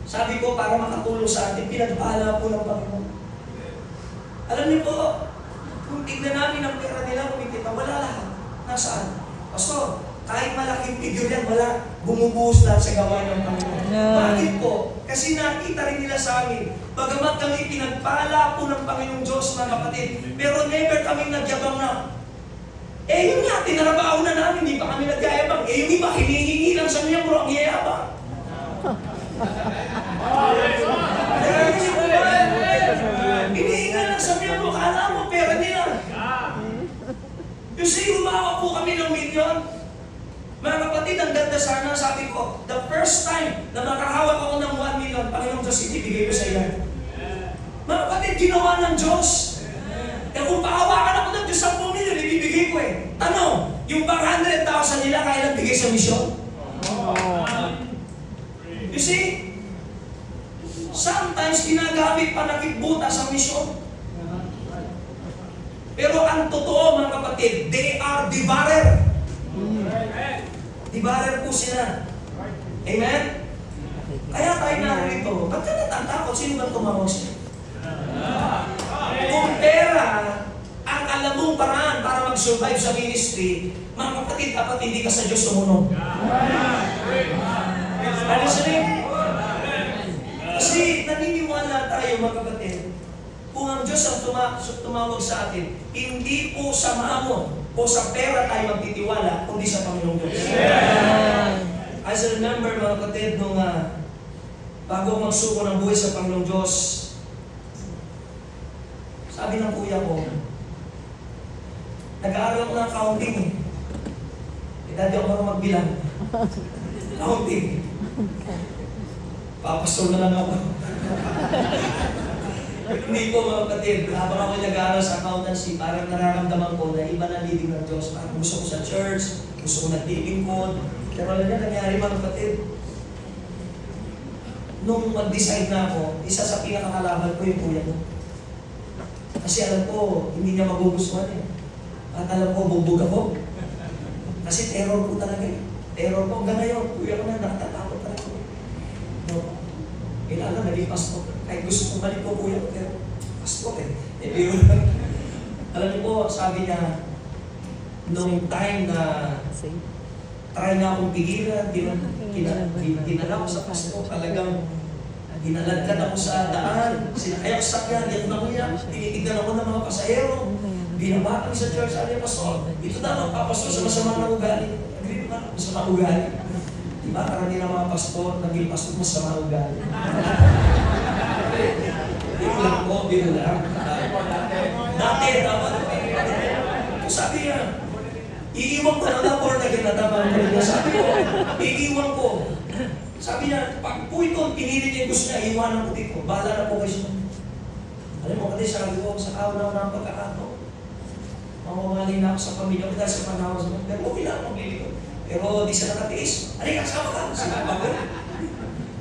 Sabi ko, para makatulong sa atin, pinagpala po ng Panginoon. Alam niyo po, kung tignan namin ang pera nila, kumikita, wala lahat. Nasaan? Pastor, kahit malaking figure yan, wala. Bumubuhos lahat sa gawain ng Panginoon. Bakit po? Kasi nakita rin nila sa amin, bagamat kami pinagpala po ng Panginoong Diyos, mga kapatid, pero never kaming nagyabang na, yun nga, tinarabaho na namin, hindi pa kami nagyayabang. Yung iba, hinihingi lang sa miyembro ang yayabang. Hinihinga lang sa miyembro, kala mo pera nila. You see, humawa po kami ng milyon. Mga kapatid, ang ganda sana, sabi ko, the first time na makahawak ako ng 1 million, Panginoong Diyos, ibigay ko sa iyo. Mga kapatid, ginawa ng Diyos. Eh kung pahawakan ako ng Diyos 10 million, ibibigay ko eh. Ano? Yung bang 100,000 nila kaya lang bigay sa misyon? You see? Sometimes ginagamit panakipbuta sa misyon. Pero ang totoo mga kapatid, they are devourer. Devourer po sila. Amen? Kaya tayo narito. Ba't ka natatakot? Sino ba tumawag siya? Kung pera ang alam mong paraan para mag-survive sa ministry, mga kapatid, dapat hindi ka sa Diyos sumunod. Ano sabi? Kasi naniniwala tayo mga kapatid, kung ang Diyos ang tumawag sa atin, hindi po sa maamon o sa pera tayo magtitiwala, kundi sa Panginoong Diyos. As I remember mga kapatid, nung bago magsuko ng buhay sa Panginoong Diyos, sabi ng kuya ko, nag-aaral ako ng accounting eh. Dati ako marunong magbilang. Accounting. Papastor na lang ako. Hindi po mga kapatid, habang ako nag-aaral sa accountancy, parang nararamdaman ko na iba na leading ng Diyos. Parang gusto ko sa church, gusto ko naglilingkod. Pero alam niya, nangyari mga kapatid. Nung mag-decide na ako, isa sa pinakakalaban ko yung kuya ko. Kasi alam ko, hindi niya magugustuhan eh. At alam ko, bubog ako. Kasi terror ko talaga eh. Terror ko. Hanggang ngayon, kuya ko na nakatatakot talaga ko. No. Kailangan naging pastor. Kahit gusto kong balik ko kuya ko, pero pastor eh. Pero, alam niyo po, sabi niya, nung time na try na akong pigilan, dinala ko sa pastor, talagang hinaladkad ako sa daan, sinakay ako sa sakyan, hindi ako nakuya, tinitignan ako ng mga pasahero, binabakang sa church, sabi niya, pastor, ito na magpapastor sa masamang na ugali. Agree ba? Masamang ugali. Diba? Karami ng mga pastor, naging pastor masamang ugali. Biro lang po, biro lang. Dati, dapat. Sabi niya, iiwan ko na born again na tama. Sabi ko, iiwan ko. Sabi niya, pag po ito, pinili niya gusto niya, iwanan ko dito. Bahala na po kayo. Alam mo, kasi sabi ko, sa kauna ng pagkakato, mamamali na ako sa pamilya ko dahil sa panahon sa mga. Pero okay lang, magbili ko. Pero di siya nakatiis. Alika, sama ka. Sinapa ko.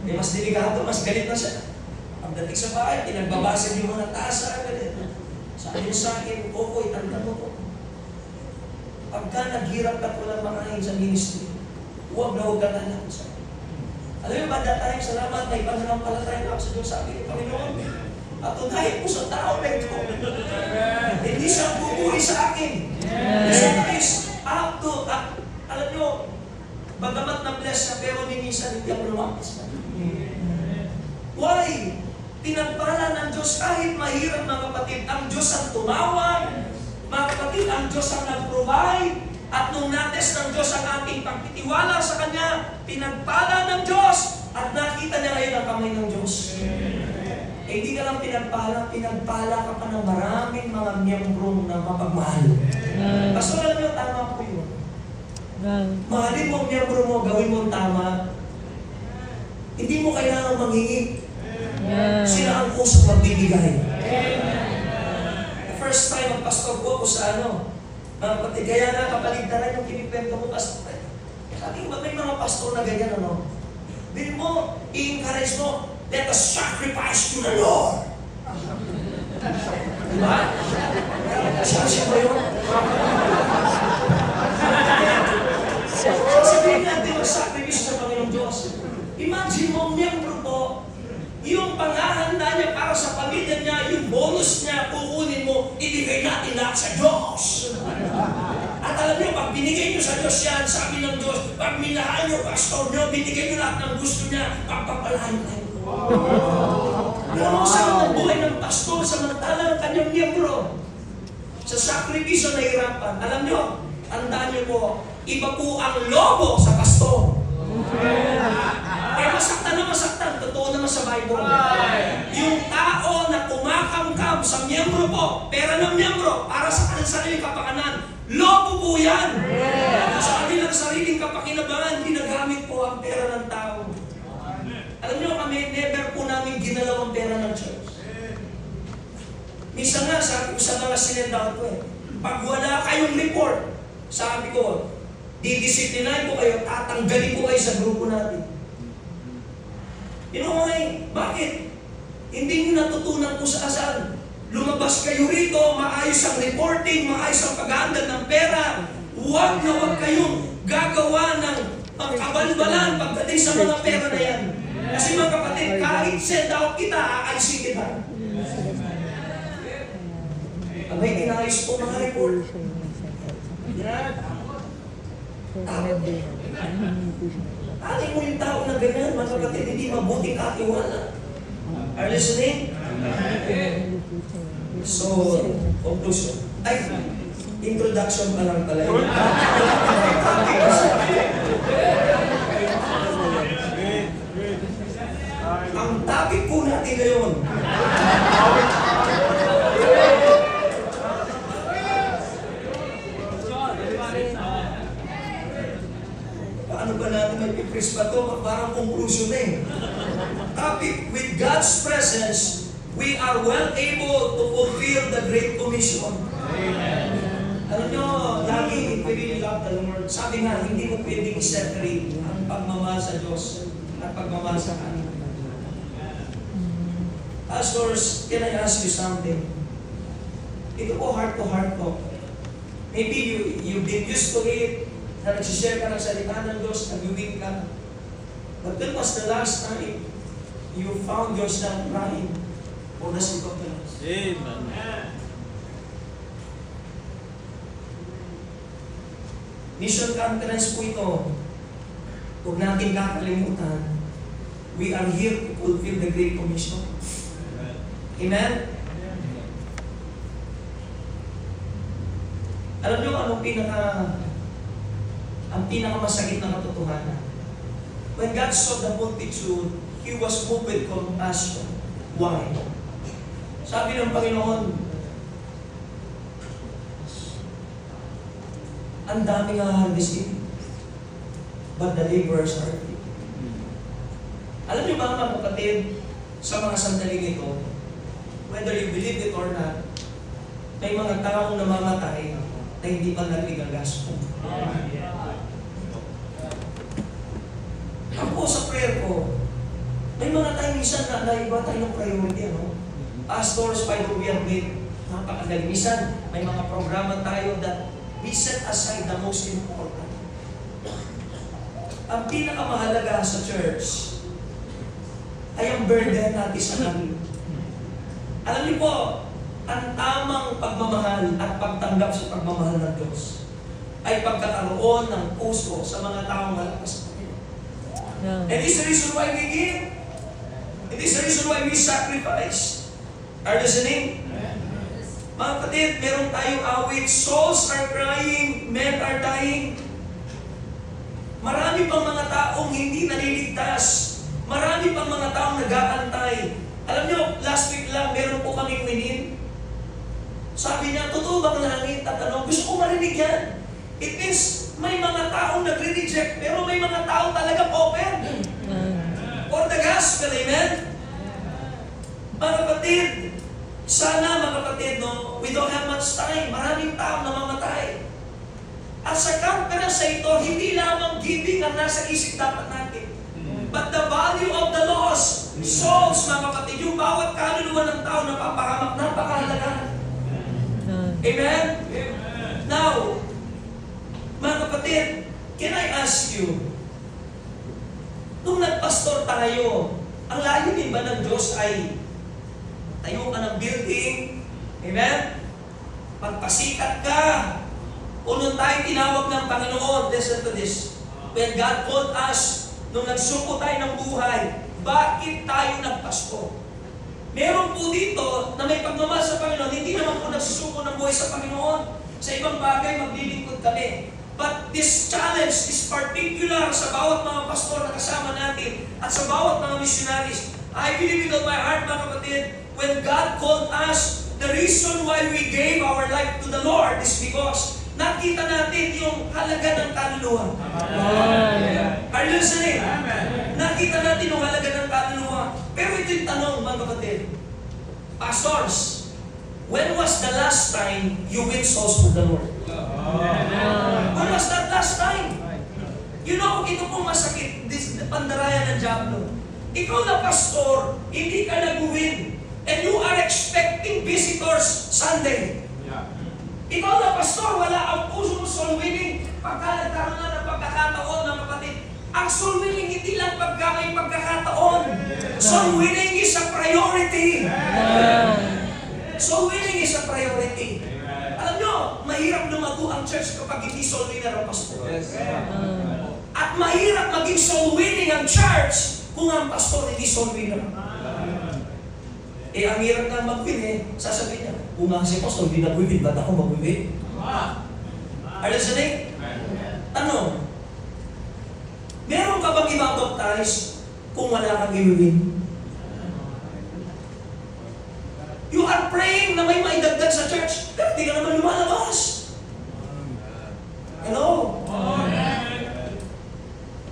Eh, mas delikado, mas galit na siya. Pagdating sa bahay, pinagbabasa yung mga tasa. Sabi niya sa akin, Okoy, tanda mo ko. Pagka naghirap ka walang makain sa ministry, huwag na huwag ka na sa akin. Alam mo ba, tayong salamat, may pananampalataya na ako sa Diyos. Sabi ko, Panginoon, patunahin mo sa tao na ito. Hindi siya bubuhay sa akin. Sometimes, alam nyo, bagamat na-bless na, pero minsan hindi ako lumampas na. Why? Pinagpala ng Diyos kahit mahirap mga kapatid. Ang Diyos ang tumawag. Mga kapatid, ang Diyos ang nag-provide. At nung nates ng Diyos ang ating pagtitiwala sa Kanya, pinagpala ng Diyos. At nakita niya ngayon ang kamay ng Diyos. Eh, hindi ka lang pinagpala ka pa ng maraming mga miyembro na mapagmahal. Pastor, alam niyo, tama po yun. Mahalin mo ang miyembro mo, gawin mo ang tama. Hindi mo kailangan manghingi. Sila ang kusang magbibigay. First time ang pastor ko ako sa mga kapatid, kaya na kapaligtaran yung kinikwento ko, pastor. Sabi ko, may mga pastor na ganyan, Bin mo, i-encourage mo, let us sacrifice to the Lord. Diba? Siya ba yun? Sabihin natin mag-sacrifice sa Panginoong Diyos. Imagine mo, miyembro po, yung panghahanda niya para sa pamilya niya, yung bonus niya, kukunin mo, ibigay natin lahat sa Diyos. At alam niyo, pag binigay niyo sa Diyos yan, sabi ng Diyos, pag minahan niyo, pastor niyo, binigay niyo lahat ng gusto niya, pagpapalahan tayo. Ano sa buhay ng pastor, samantala ng kanyang miyembro? Sa sakripisyo na hirapan, alam niyo, tandaan niyo po, iba po ang lobo sa pastor. Eh, masaktan na masaktan. Totoo naman sa Bible. Yung tao na kumakangkam sa miyembro po, pera ng miyembro, para sa kanilang sariling kapakanan, lobo po yan. Sa kanilang sariling kapakinabangan, ginagamit po ang pera ng tao. Alam niyo kami, never po namin ginalaw ang pera ng church. Minsan nga, sabi ko sa mga sinendahan ko pag wala kayong report, sabi ko, didisiplinahin ko kayo, tatanggalin ko kayo sa grupo natin. You know why? Bakit? Hindi nyo natutunan kung saan. Lumabas kayo rito, maayos ang reporting, maayos ang pag-handle ng pera. Huwag na huwag kayong gagawa ng pagkabalbalan pagdating sa mga pera na yan. Kasi mga kapatid, kahit send out kita, aalisin kita. Abay, inayos po mga report. Alin mo yung tao na ganyan, mga kapatid, hindi mabuting katiwala. Are you listening? So, conclusion. Ay, introduction pa lang pala yun. Ang topic po natin ngayon, paano ba natin may pipris pa to? Parang conclusion na Topic, with God's presence, we are well able to fulfill the Great Commission. Amen. Alam nyo, lagi, we really love the Lord. Sabi nga, hindi mo pwedeng i-separate ang pagmamahal sa Diyos at pagmamahal sa Kanya. Pastors, can I ask you something? Ito po, heart to heart po. Maybe you've been used to it, na nagsishare ka ng salita ng Diyos, nag-win ka. But when was the last time you found yourself crying for the sake of the Lord?
Amen.
Mission conference po ito. Huwag natin kakalimutan. We are here to fulfill the Great Commission. Amen? Alam niyo anong ang pinakamasakit na katotohanan? When God saw the multitude, He was moved with compassion. Why? Sabi ng Panginoon, ang daming harvesting, but the laborers are few. Alam niyo ba mga kapatid, sa mga sandaling ito, whether you believe it or not, may mga taong namamatay na hindi pa narinig ang gospel. Ako sa prayer ko, may mga tayo minsan na naiba tayo ng priority, ano? Pastors, by the way, napakagaling. Minsan, may mga programa tayo that we set aside the most important. Ang pinakamahalaga sa church ay ang burden natin sa kanila. Alam niyo po, ang tamang pagmamahal at pagtanggap sa pagmamahal ng Diyos ay pagkakaroon ng puso sa mga taong malakas sa Panginoon. And this is the reason why we give. It is the reason why we sacrifice. Are you listening? Mga kapatid, meron tayong awit, souls are crying, men are dying. Marami pang mga taong hindi naliligtas. Marami pang mga taong nag-aantay. Alam nyo, last week lang, meron po kaming winin. Sabi niya, totoo bang langit at ano? Gusto ko marinig yan. It means, may mga taong nagre-reject, pero may mga taong talagang open. For the gospel, amen? Mga kapatid, sana mga kapatid, no, we don't have much time. Maraming taong namamatay. At sa conference sa ito, hindi lamang giving ang nasa isip dapat natin. But the value of the lost souls, mga kapatid, yung bawat kaluluwa ng tao na papahamak, napakahalaga. Amen? Now, mga kapatid, can I ask you, nung nagpastor tayo, ang layunin ba ng Diyos ay tayo ka ng building, amen? Pagpasikat ka, unong tayo tinawag ng Panginoon, listen to this, when God called us, nung nagsuko tayo ng buhay, bakit tayo nagpastor? Meron po dito na may pagmamahal sa Panginoon, hindi naman po nagsusuko ng buhay sa Panginoon. Sa ibang bagay, maglilingkod kami. But this challenge is particular sa bawat mga pastor na kasama natin at sa bawat mga missionaries. I believe with all my heart, mga kapatid, when God called us, the reason why we gave our life to the Lord is because nakita natin yung halaga ng kaluluwa. Are you listening? Nakita natin yung halaga ng kaluluwa. Pero ito yung tanong, mga kapatid. Pastors, when was the last time you win souls for the Lord? When was that last time? You know, ito pong masakit, this pandarayan ng Diablo. Ikaw na pastor, hindi ka nag-win. And you are expecting visitors Sunday. Ikaw na pastor, wala ang puso mo soul winning. Pagka nagkaroon na ng pagkakataon ng kapatid, ang soul winning hindi lang pagka may pagkakataon. Soul winning is a priority. Soul winning is a priority. Alam nyo, mahirap lumago ang church kapag hindi soul winner ang pastor. At mahirap maging soul winning ang church kung ang pastor hindi soul winner. Ang hirap na mag-win sasabihin niya, kung nga si pastor hindi nag-win, ba't ako mag-win? Are you listening? Tanong, meron ka bang ibabaptize kung wala kang i-win? You are praying na may maidagdag sa church, pero hindi ka naman lumalabas. Hello?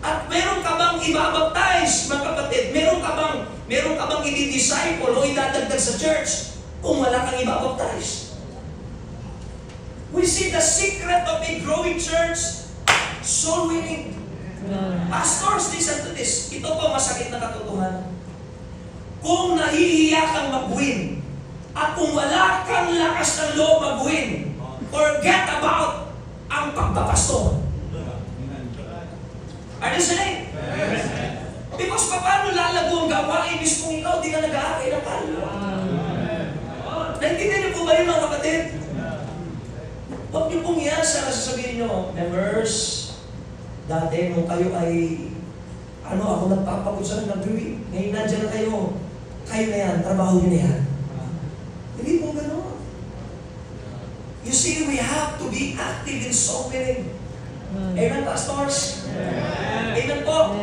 At meron ka bang ibabaptize, mga kapatid? Meron ka bang i-disciple o idadagdag sa church kung wala kang ibabaptize? We see the secret of a growing church, soul winning. Pastors, listen to this. Ito po masakit na katotohanan. Kung nahihiya kang mag-win, at kung wala kang lakas ng loob mag-win, forget about ang pagpapastor. Are you listening? Because paano lalago ang gawain is kung ikaw di ka nag-aakay ng kaluluwa? Naintindihan niyo po ba yun, mga kapatid? Huwag niyo pong iyasa na sasabihin niyo, members, dati nung kayo ay, ako nagpapagod sa nag-win. Ngayon nandiyan na kayo. Kayo na yan, trabaho niyo na yan. Hindi po gano'n. You see, we have to be active in soul winning. Amen, pastors? Amen po?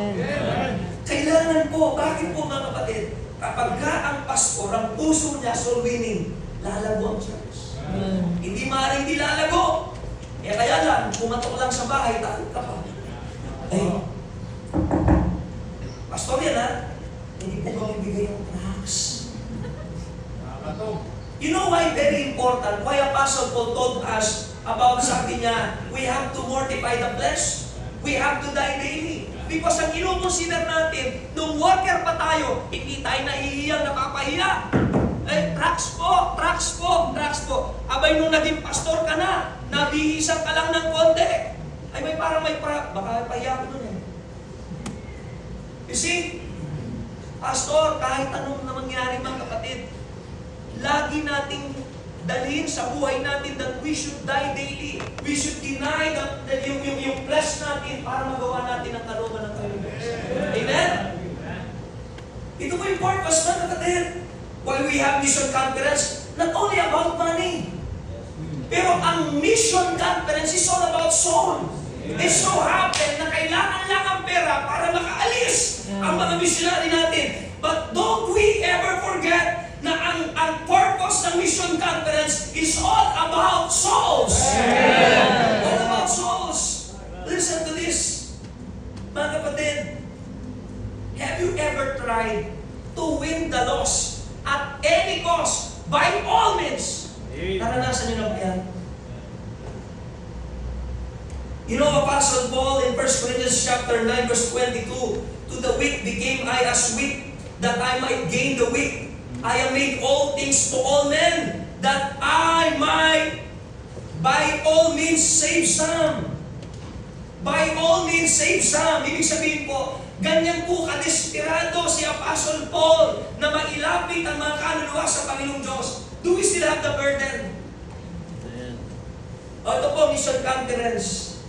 Kailangan po, bakit po mga kapatid? Kapag ka ang pastor, ang puso niya soul winning, lalago ang church. Hindi maaaring di lalago. Kaya lang, pumatok lang sa bahay, takot ka pa. Ay, pastor yan ha, hindi po kami bigay ng tracts. You know why very important? Why Apostle Paul told us about, sabi niya, we have to mortify the flesh. We have to die daily. Because ang inukonsider natin, nung worker pa tayo, hindi tayo nahihiyang napapahiya. Tracts po. Abay nung naging pastor ka na, nabihisan ka lang ng konti. Ay baka pahiya ko nun You see, pastor, kahit anong na mangyari mga kapatid, lagi nating dalhin sa buhay natin that we should die daily. We should deny yung flesh natin para magawa natin ang kalooban ng Panginoon. Amen? Ito po yung purpose, mga kapatid. While we have mission conference, not only about money, pero ang mission conference is all about soul. It so happen na kailangan lang ang pera para makaalis ang mga missionary natin. But don't we ever forget na ang purpose ng mission conference is all about souls. All about souls. Listen to this. Mga kapatid, have you ever tried to win the lost at any cost, by all means? Naranasan niyo na ba yan? You know, Apostle Paul in 1 Corinthians chapter 9 verse 22, to the weak became I as weak, that I might gain the weak. I have made all things to all men, that I might by all means save some. By all means save some. Ibig sabihin po, ganyan po kadesperado si Apostle Paul na mailapit ang mga kaluluwa sa Panginoong Diyos. Do we still have the burden? Ito po, mission conference.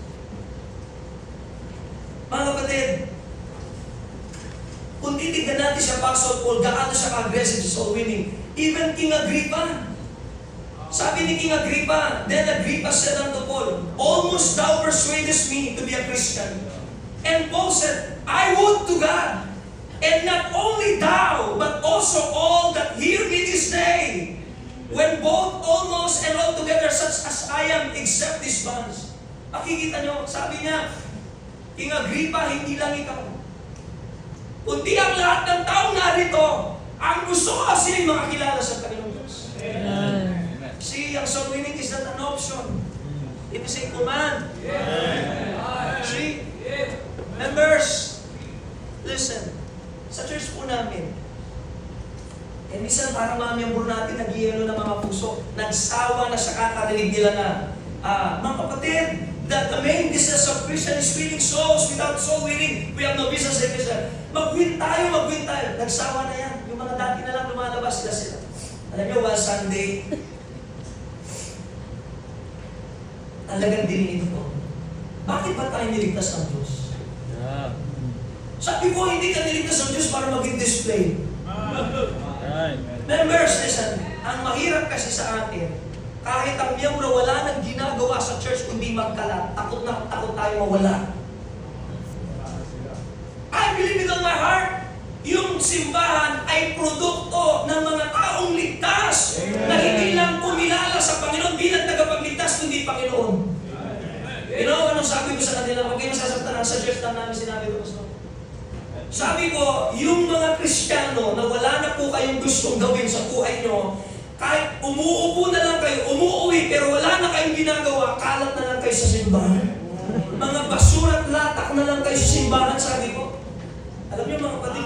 Mga kapatid, kung titignan natin si Apostle Paul, gaano siya ka-aggressive sa soul winning. Even King Agrippa, Sabi ni King Agrippa, then Agrippa said unto Paul, almost thou persuadest me to be a Christian. And Paul said, I would to God, and not only thou, but also all that hear me this day, when both almost and altogether such as I am, except these bonds. Makikita nyo, sabi niya, King Agrippa, hindi lang ikaw. Kundi ang lahat ng taong narito, ang gusto ko kasi makakilala sa Panginoong Diyos. See, ang soul winning is not an option. It is a command. See? Members, listen. Sa church po namin, minsan parang mga miyembro natin nag-ielo ng mga puso, nagsawa na sa kakarinig nila na, mga kapatid, that the main business of Christian is winning souls. Without soul winning, we have no business in Christian. Mag-win tayo. Nagsawa na yan. Yung mga dati na lang lumalabas sila. Alam niyo, one Sunday, talagang diniin ko. Bakit ba tayo niligtas ng Diyos? Sabi ko, hindi ka niligtas ng Diyos para maging display. Members, listen, ang mahirap kasi sa atin, kahit ang miyembro wala nang ginagawa sa church kundi magkalat, takot na takot tayo mawala. I believe it on my heart, yung simbahan ay produkto ng mga taong ligtas na hindi lang kumilala sa Panginoon bilang tagapagligtas kundi Panginoon. You know, anong sabi ko sa kanila? Huwag kayo masasaktan sa church na namin sinabi ko. Sabi ko, yung mga Kristiyano na wala na po kayong gustong gawin sa buhay nyo, kahit umuupo na lang kayo, umuuwi, pero wala na kayong ginagawa, kalat na lang kayo sa simbahan. Mga basura at latak na lang kayo sa simbahan, sabi ko. Alam niyo mga kapatid,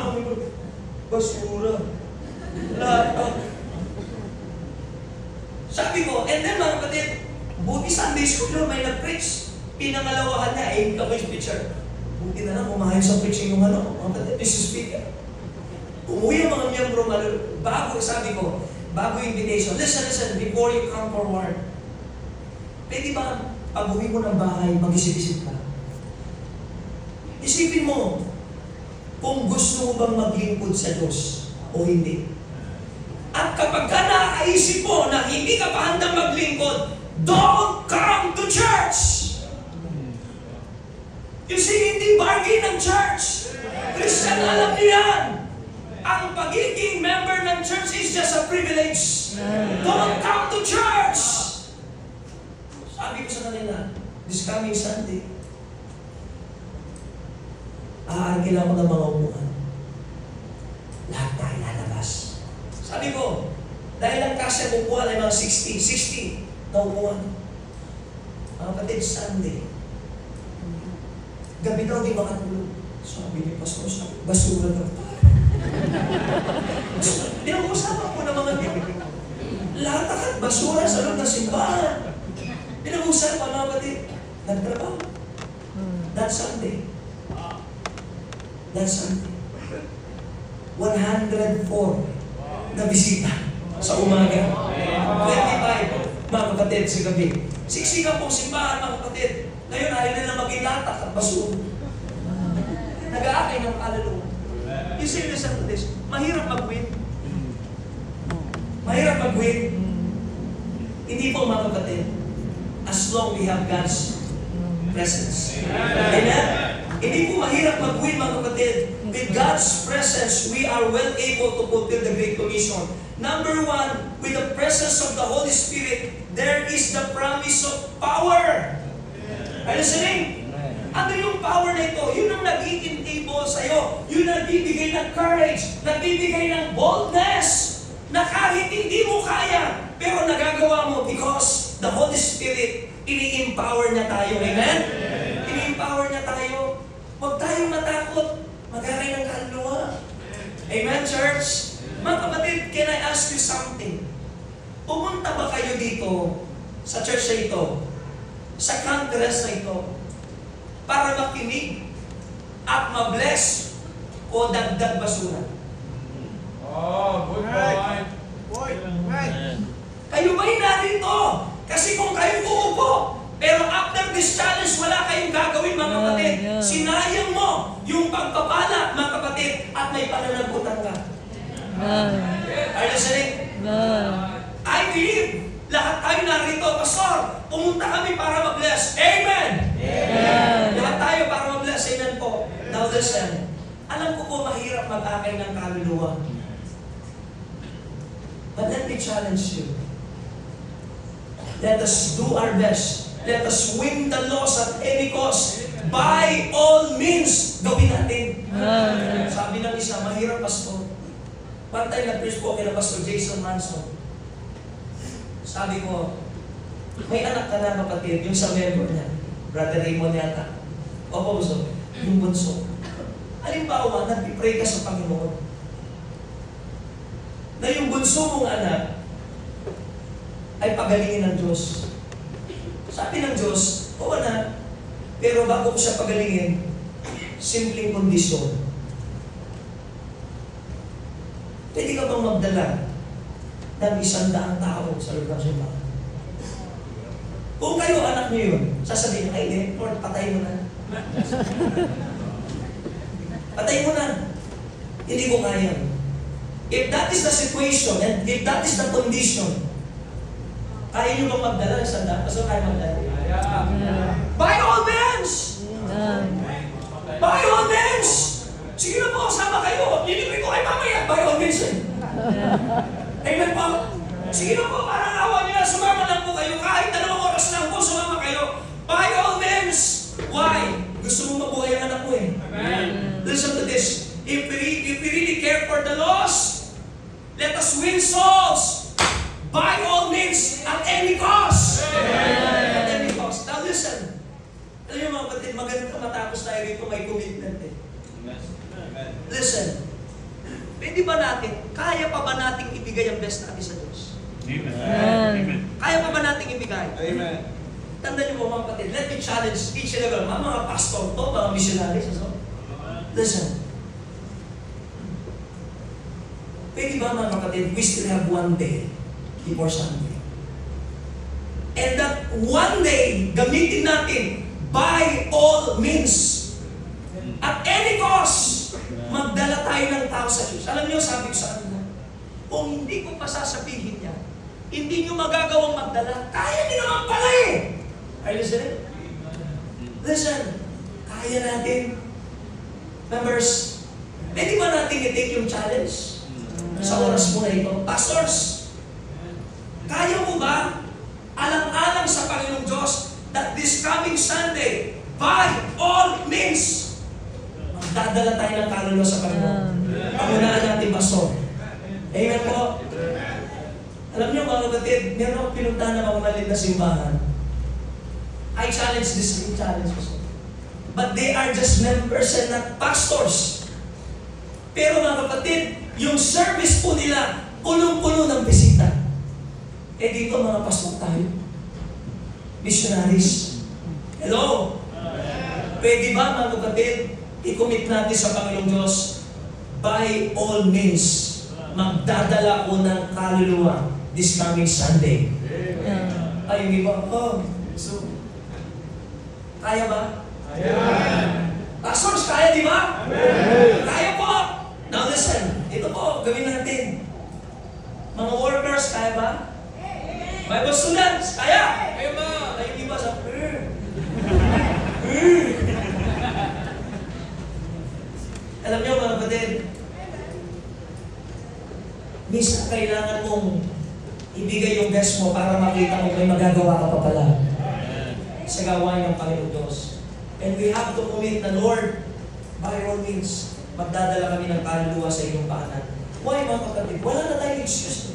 basura, latak. Sabi ko, and then mga kapatid, buti Sunday school may nag-preach. Pinangalawahan niya, ikaw yung preacher. Buti na lang, umahay sa preaching yung mga kapatid, Mr. Speaker. Umuwi ang mga miyembro, bago, sabi ko, bago invitation, listen, before you come forward, pwede ba, pag uwi mo ng bahay, mag-isip-isip ka? Isipin mo, kung gusto mo bang maglingkod sa Diyos o hindi. At kapag ka nakaisip mo na hindi ka pa handang maglingkod, don't come to church! You see, hindi bargain ng church. Christian, alam niyo yan. Ang pagiging member ng church is just a privilege. Don't come to church! Sabi ko sa kanila, this coming Sunday, aarkilan ko ng mga upuan. Lahat tayo lalabas. Sabi ko, dahil ang kasya upuan ay mga 60 na upuan. Mga kapatid, Sunday, gabi daw di makatulog. Sabi ni Pastor, basura daw. Pinag-uusapan ko ng mga lahat at basura sa loob ng simbahan. Pinag-uusapan mga kapatid, nagtrabaho. That Sunday, 104 na bisita sa umaga. 25, mga kapatid, sa gabi. Siksikan pong simbahan, mga kapatid. Ngayon, ayaw nila maging latak at basura. Nag-aakay ng kaluluwa. You say, listen to this, mahirap mag-win. Mahirap mag-win. Hindi po, mga kapatid, as long we have God's presence. Amen? Hindi po mahirap mag-win, mga kapatid. With God's presence, we are well able to fulfill the Great Commission. Number one, with the presence of the Holy Spirit, there is the promise of power. Are you listening? Ano yung power na ito? Yun ang nag-i-enable sa'yo. Yun ang nagbibigay ng courage, nagbibigay ng boldness, na kahit hindi mo kaya, pero nagagawa mo because the Holy Spirit, ini-empower niya tayo. Amen? Ini-empower niya tayo. Huwag tayong matakot. Mag-aray ng kaluluwa. Amen, church? Mga kapatid, can I ask you something? Pumunta ba kayo dito sa church na ito, sa conference na ito, para makinig at mabless o dagdag basura?
Oh, good point.
Kayo ba'y narito? Kasi kung kayo uupo, pero after this challenge, wala kayong gagawin, mga kapatid. Sinayang mo yung pagpapala, mga kapatid, at may pananagutan ka. Are you listening? I believe lahat tayo narito, Pastor, pumunta kami para mag-bless. Amen! Amen! Lahat tayo para mag-bless. Amen po. Now listen, alam ko po mahirap mag-akay ng kaluluwa. But let me challenge you. Let us do our best. Let us win the loss at any cost. By all means, gawin natin. Sabi ng isa, mahirap, Pastor. Pantay nag-preach po kay Pastor Jason Manson. Sabi ko, may anak ka na kapatid, yung sa member niya, Brother Raymond yata. Opo, bunso. Yung bunso. Halimbawa, nag-pray ka sa Panginoon. Na yung bunso mong anak ay pagalingin ng Diyos. Sabi ng Diyos, oo anak, pero bago ko siya pagalingin, simpleng kondisyon. Pwede ka bang magdala ng 100 tao sa lugar sa iba? Kung kayo anak niyo yun, sasabihin, ay hindi, Lord, patay mo na. Patay mo na. Hindi ko kaya. If that is the situation, and if that is the condition, kaya niyo bang magdala ng 100? Basta kaya magdala. By all means! By all means! Sige na po, sama kayo. Lilibre ko kayo mamaya. By all means. Amen po. Sige na po, parang awa niya. Sumama lang po kayo. Kahit 2 oras lang po, sumama kayo. By all means. Why? Gusto mo mabuhay ang anak mo eh. Amen. Listen to this. If we really care for the lost, let us win souls. By all means, at any cost. Amen. At any cost. Now listen. Alam niyo mga kapatid, maganda matapos tayo rito, may commitment eh. Listen. Pwede ba natin, kaya pa ba nating ibigay ang best natin sa Diyos?
Amen.
Kaya pa ba nating ibigay?
Amen.
Tandaan niyo po mga kapatid, let me challenge each and every one, mga pastor to, mga missionaries, so. Listen. Pwede ba mga kapatid, we still have one day before Sunday. And that one day, gamitin natin by all means. At any cost, magdala tayo ng tao sa Diyos. Alam niyo, sabi ko sa kanila, kung hindi ko pa sasabihin niya, hindi niyo magagawang magdala, kaya niyo naman pala eh. Are you listening? Listen, kaya natin. Members, pwede ba natin i-take yung challenge sa oras mo na ito? Pastors, kaya mo ba alang-alang sa Panginoong Diyos that this coming Sunday, by all means, magdadala tayo ng kaluluwa sa Panginoon? Pangunahan natin, Pastor. Amen po. Alam niyo mga kapatid, meron akong pinuntahan na mga maliit na simbahan. I challenge this same challenge, Pastor. But they are just members and not pastors. Pero mga kapatid, yung service po nila, punong-puno ng bisita. Eh dito mga pastor tayo. Missionaries. Hello? Pwede ba mga kapatid, i-commit natin sa Panginoong Diyos, by all means, magdadala ko ng kaluluwa this coming Sunday. Ay, hindi ba? Oh, so, kaya ba? Kaya. Pastors, kaya di ba? Amen. Kaya po. Now listen, ito po, gawin natin. Mga workers, kaya ba? Bible students, kaya? Kaya ba? Ay, hindi ba sa Alam niyo mga kapatid, minsan kailangan mong ibigay yung best mo para makita mo may magagawa ka pa pala sa gawain ng Panginoon Diyos. And we have to commit na, Lord, by all means, magdadala kami ng kaluluwa sa inyong paanan. Why mga kapatid? Wala na tayong excuse.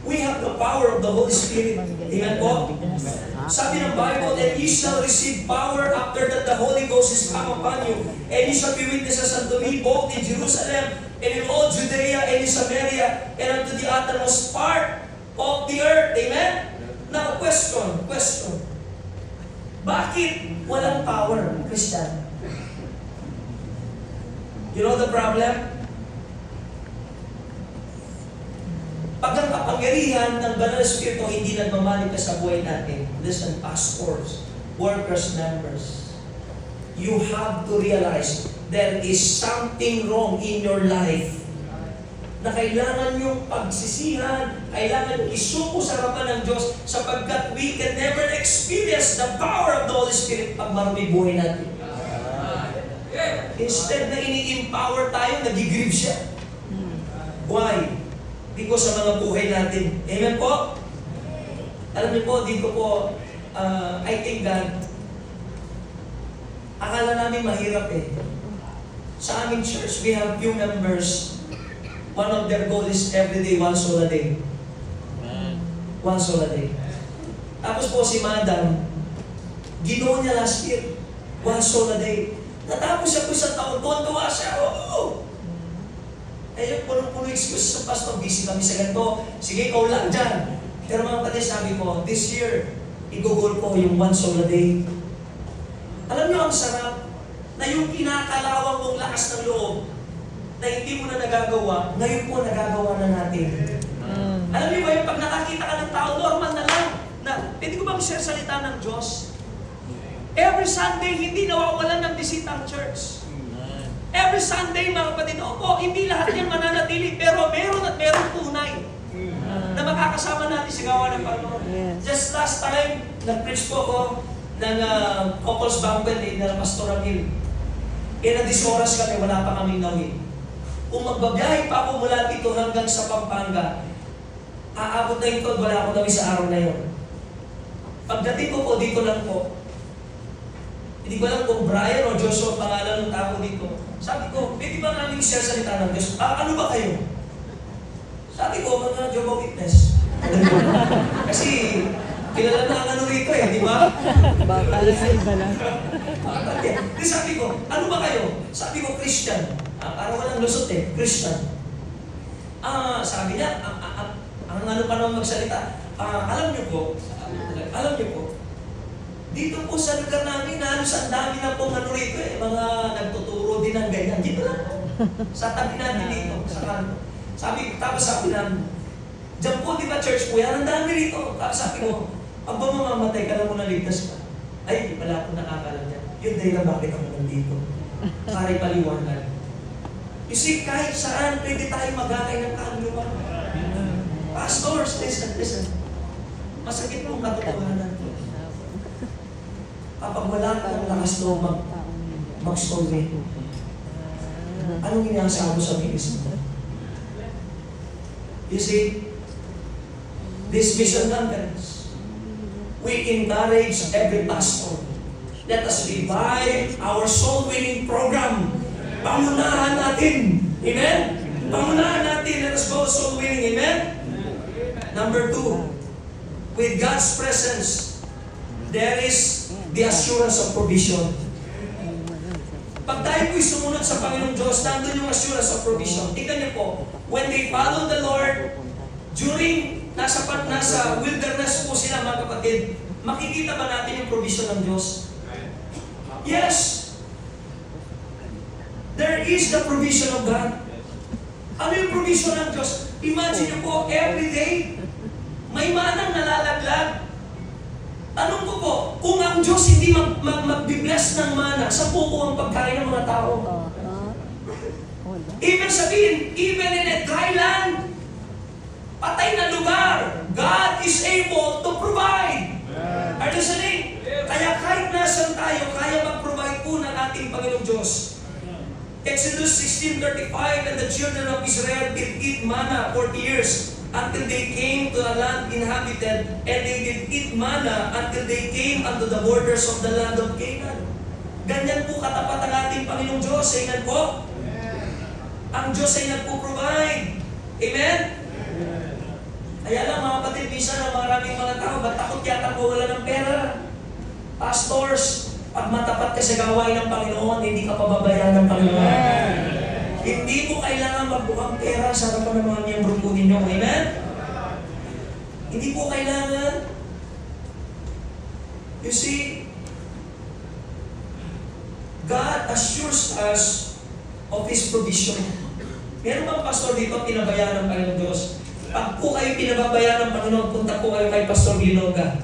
We have the power of the Holy Spirit. Amen po? Sabi ng Bible, and ye shall receive power after that the Holy Ghost is come upon you. And ye shall be witnesses unto me both in Jerusalem and in all Judea and in Samaria and unto the uttermost part of the earth. Amen? Now, question. Bakit walang power, Christian? You know the problem? Pag ang kapangyarihan ng Banal na Espiritu hindi nagmamaligtas sa buhay natin, listen, pastors, workers, members, you have to realize there is something wrong in your life. na kailangan yung pagsisihan, kailangan yung isuko sa harapan ng Diyos sapagkat we can never experience the power of the Holy Spirit pag marami buhay natin. Instead na ini-empower tayo, nag-grieve siya. Why? Because sa mga buhay natin. Amen po? Alam niyo po, dito po, I think that akala namin mahirap eh. Sa aming church, we have few members. One of their goal is every day, one soul a day. One soul a day. Tapos po si Madam, ginawa niya last year, one soul a day. Natapos siya po isang taon, tuwan-tuwa siya. Oh! Eh yung punong-puno excuse sa pastor, busy kami sa ganito. Sige, ikaw lang dyan. Pero mga kapatid, sabi ko, this year, igugol ko yung one soul a day. Alam niyo ang sarap na yung kinakalawang mong lakas ng loob na hindi mo na nagagawa, ngayon po nagagawa na natin. Alam niyo ba yung pag nakakita ka ng tao, normal na lang na, pwede ko bang share salita ng Diyos? Every Sunday, hindi nawawalan ng bisita ang church. Every Sunday, mga kapatid, opo, hindi lahat yan mananatili, pero meron at meron tunay na makakasama natin sa gawa ng Panginoon. Just last time, nag-preach po ako ng couples banquet na Pastor Ramil. Na 10 oras kami, wala pa kaming nawin. Kung magbabiyahe pa ako mula dito hanggang sa Pampanga, aabot na ito at wala ako nawin sa araw na yun. Pagdating ko po, dito lang po. Hindi ko alam kung Brian o Joshua pangalan ng tao dito. Sabi ko, pwede ba namin share salita ng Diyos? Ano ba kayo? Sabi ko, mga Jehovah's Witness. Kasi, kilala na ang ano rito eh, di ba?
Baka sa iba lang.
Di sabi ko, ano ba kayo? Sabi ko, Christian. Parang walang lusot eh, Christian. Sabi niya, ang ano pa naman magsalita, alam niyo po, dito po sa lugar namin, halos ang dami na pong ano rito eh, mga nagtuturo din ng ganyan. Dito lang po. Sa tabi natin dito, sa kanto. Tapos sabi namin, diyan po, di ba church po yan? Ang dami rito. Tapos sabi ko, pag ba mamamatay ka na muna ligtas ka? Ay, di pala ako nakakalam niya. Yun dahil na bakit ako nandito. Para ipaliwanag. You see, kahit saan, pwede tayo magakay ng kaluluwa. Pastors, listen. Masakit pong katotohanan. Kapag wala kang lakas loob mag-solve, anong inaasahan mo sa bilis mo? You see, this mission conference, we encourage every pastor. Let us revive our soul-winning program. Pangunahan natin. Amen? Pangunahan natin. Let us go soul-winning. Amen? Number 2, with God's presence, there is the assurance of provision. Pag tayo po'y sumunod sa Panginoong Diyos, nandun yung assurance of provision. Tingnan niyo po, when they follow the Lord, during nasa wilderness po sila mga kapatid, makikita ba natin yung provision ng Diyos? Yes! There is the provision of God. Ano yung provision ng Diyos? Imagine niyo po, every day, may manang nalalaglag. Tanong ko po, kung ang Diyos hindi magbibless ng mana, sa po ang pagkain ng mga tao? Even sabihin, even in a dry land, patay na lugar, God is able to provide. Are you listening? Kaya kahit nasan tayo, kaya mag-provide po ng ating Panginoong Diyos. Exodus 16:35, and the children of Israel did eat manna 40 years until they came to a land inhabited, and they did eat manna until they came unto the borders of the land of Canaan. Ganyan po katapat ang ating Panginoong Diyos. Amen po? Ang Diyos ay nagpo-provide. Amen? Kaya lang mga kapatid, minsan ang maraming mga tao, ba't takot yata po wala ng pera? Pastors, pag matapat ka sa gawain ng Panginoon, hindi ka pababayan ng Panginoon. Hindi mo kailangan magbukhang pera sa harapan ng mga miyembro po ninyo. Amen? Hindi po kailangan. You see, God assures us of His provision. Meron bang pastor dito pinabayaan ng Panginoon Diyos? Pag po kayo pinababayaan ng Panginoon, punta po kayo kay Pastor Ginoga.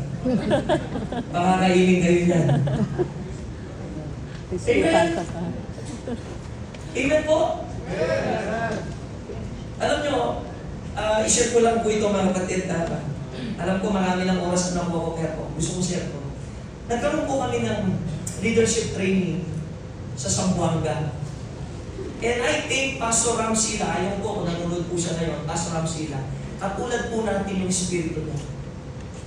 Pakakainin kayo yan. Amen? Amen po? Alam nyo, i-share ko lang po ito mga kapatid. Alam ko marami ng oras na nakuha ko, pero gusto ko share ko. Nagkaroon po kami ng leadership training sa Zamboanga. And I think Pastor Ramsila, ayaw ko kung nanonood po siya ngayon, Pastor Ramsila, katulad po natin yung espiritu niya.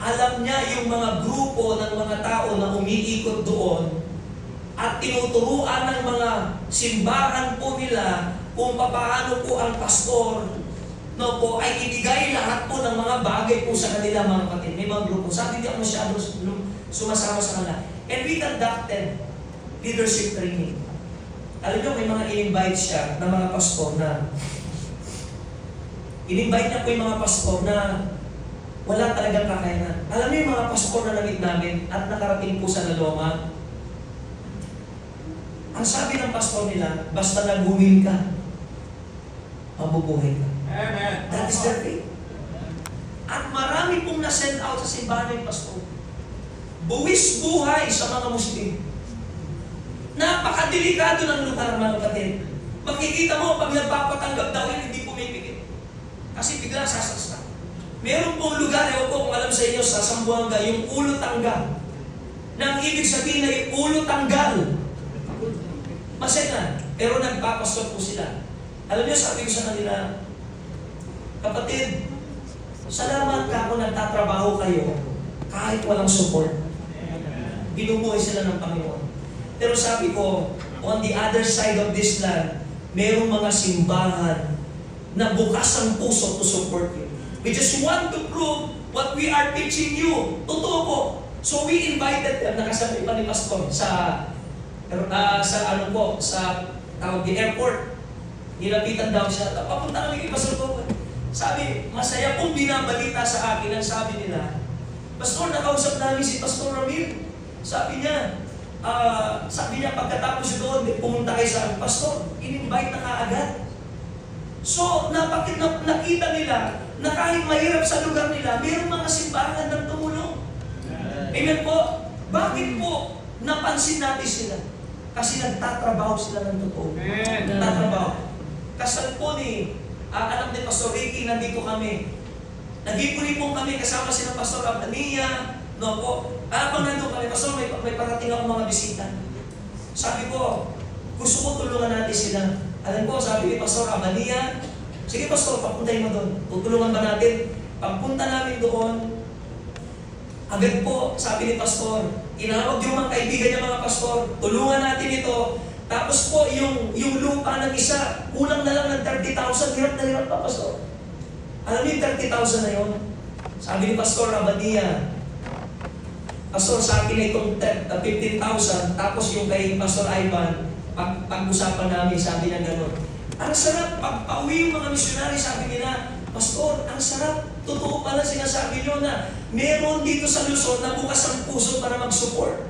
Alam niya yung mga grupo ng mga tao na umiikot doon at tinuturuan ng mga simbahan po nila kung paano po ang pastor ay ibigay lahat po ng mga bagay po sa kanila mga kapatid. May mga grupo. Sabi hindi ako masyado sumasama sa kanila. And we conducted leadership training. Alam niyo, may mga in-invite siya na mga pastor na in-invite niya po yung mga pastor na wala talagang kakayanan. Alam niyo yung mga pastor na namit namin at nakarating po sa Laloma, ang sabi ng pastor nila, basta nag-uwin ka, mabubuhay ka.
Amen.
That is their faith. At marami pong na-send out sa simbahan ng pastor. Buwis buhay sa mga Muslim. Napakadelikado ng lugar, mga kapatid. Makikita mo, pag nagpapatanggap daw yun, hindi pumipigil. Kasi bigla sasaksa. Meron pong lugar, ewan ko kung alam sa inyo, sa Zamboanga, yung ulo tanggal. Nang ibig sabihin na yung ulo tanggal. Masena, pero nagpapasok po sila. Alam niyo, sabi ko sa kanila, kapatid, salamat ka kung nagtatrabaho kayo kahit walang support. Binubuhay sila ng Panginoon. Pero sabi ko, on the other side of this land, mayroong mga simbahan na bukas ang puso to support you. We just want to prove what we are teaching you. Totoo po. So we invited them, nakasabay pa ni Pastor sa tawag di airport. Nilapitan daw siya. Papunta kami kay Pastor Bob. Sabi, masaya pong binabalita sa akin ang sabi nila, Pastor, nakausap namin si Pastor Ramil. Sabi niya, pagkatapos siya doon, pumunta kayo sa Pastor, in-invite na kaagad. So, nakita nila na kahit mahirap sa lugar nila, mayroong mga simbahan ng tumulong. Amen po? Bakit po napansin natin sila? Kasi nagtatrabaho sila ng totoo. Nagtatrabaho. Kasal po anak ni Pastor Ricky, nandito kami. Nag-ipon-ipon kami kasama si Pastor Abdania, no po. Habang nandun kami, Pastor, may parating akong mga bisita. Sabi ko, gusto ko tulungan natin sila. Alam ko, sabi ni Pastor Abdania, sige Pastor, papuntahin mo doon. Tutulungan ba natin? Pagpunta namin doon, agad po, sabi ni Pastor, inawag yung mga kaibigan niya mga pastor, tulungan natin ito. Tapos po, yung lupa ng isa, kulang na lang ng 30,000, hirap na hirap pa, Pastor. Alam niyo yung 30,000 na yun? Sabi ni Pastor Abadia, Pastor, sa akin na itong 15,000, tapos yung kay Pastor Ivan, pag-usapan namin, sabi niya gano'n. Ang sarap, pag-pauwi yung mga misyonary, sabi nila, Pastor, ang sarap, totoo pala sinasabi niyo na meron dito sa Luzon na bukas ang puso para mag-support.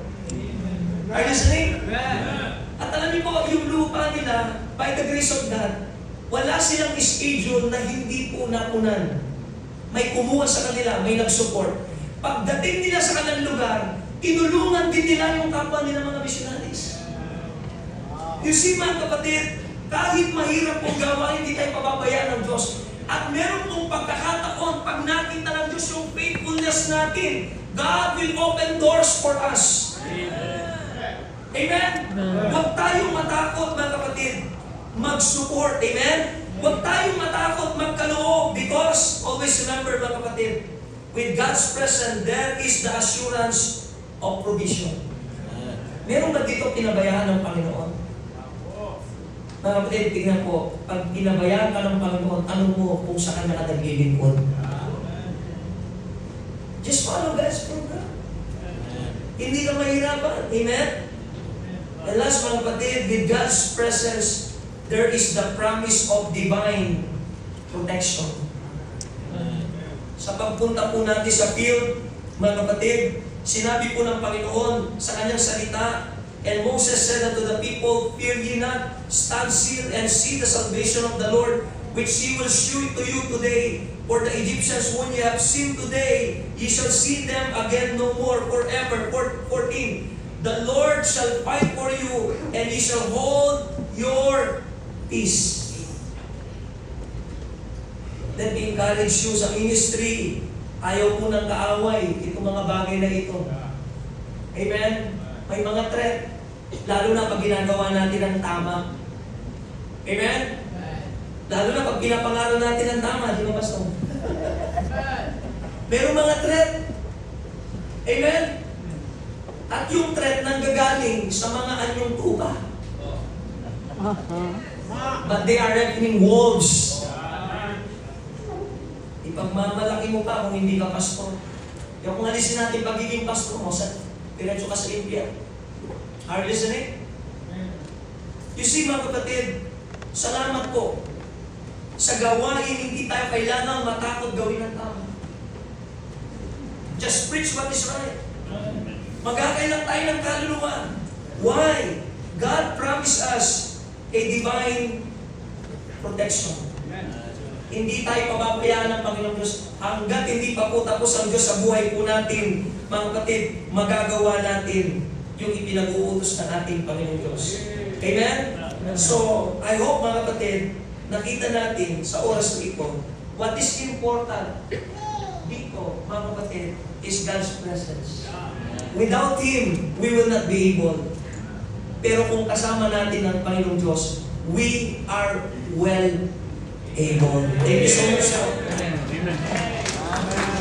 Are you listening? At alam niyo po, yung lupa nila, by the grace of God, wala silang schedule na hindi po napunan. May kumuha sa kanila, may nag-support. Pagdating nila sa kanilang lugar, tinulungan din nila yung kapwa nila mga missionaries. You see mga kapatid, kahit mahirap pong gawain, hindi tayo pababayaan ng Diyos. At meron pong pagkakataon, pag nakita ng Diyos yung faithfulness natin, God will open doors for us. Amen? Huwag tayong matakot mga kapatid, mag-support. Amen? Huwag tayong matakot magkaloob because, always remember mga kapatid, with God's presence, there is the assurance of provision. Meron ba dito pinabayaan ng Panginoon? Mga kapatid, tingnan po, pag pinabayaan ka ng Panginoon, tanong mo kung saan ka naglilingkod. Just follow God's program. Hindi ka mahirapan. Amen? And last, mga kapatid, with God's presence, there is the promise of divine protection. Sa pagpunta po natin sa field, mga kapatid, sinabi po ng Panginoon sa kanyang salita, and Moses said unto the people, fear ye not, stand still and see the salvation of the Lord, which he will shew to you today. For the Egyptians whom ye have seen today, ye shall see them again no more forever. 14. The Lord shall fight for you, and ye shall hold your peace. Let me encourage you sa ministry. Ayaw po ng kaaway itong mga bagay na ito. Amen? May mga threat. Lalo na pag ginagawa natin ang tama. Amen? Lalo na pag pinapangaral natin ang tama, di ba, Pastor? Merong mga threat. Amen? At yung threat nanggagaling sa mga anyong tupa. But they are reckoning wolves. Ipagmamalaki mo pa kung hindi ka pastor. Kaya kung alisin natin pagiging pastor mo, diretso ka sa India. Are you listening? You see, mga kapatid, salamat po. Sa gawain, hindi tayo kailangan matakot gawin ang tama. Just preach what is right. Magkakay lang tayo ng kaluluwa. Why? God promised us a divine protection. Hindi tayo pababayaan ng Panginoon Diyos. Hanggat hindi pa po tapos ang Diyos sa buhay po natin, mga kapatid, magagawa natin yung ipinag-uutos ng ating Panginoon Diyos. Amen? So, I hope mga kapatid, nakita natin sa oras na ito, what is important dito, mga kapatid, is God's presence. Without Him, we will not be able. Pero kung kasama natin ang Panginoong Diyos, we are well able. Thank you so much.
Amen.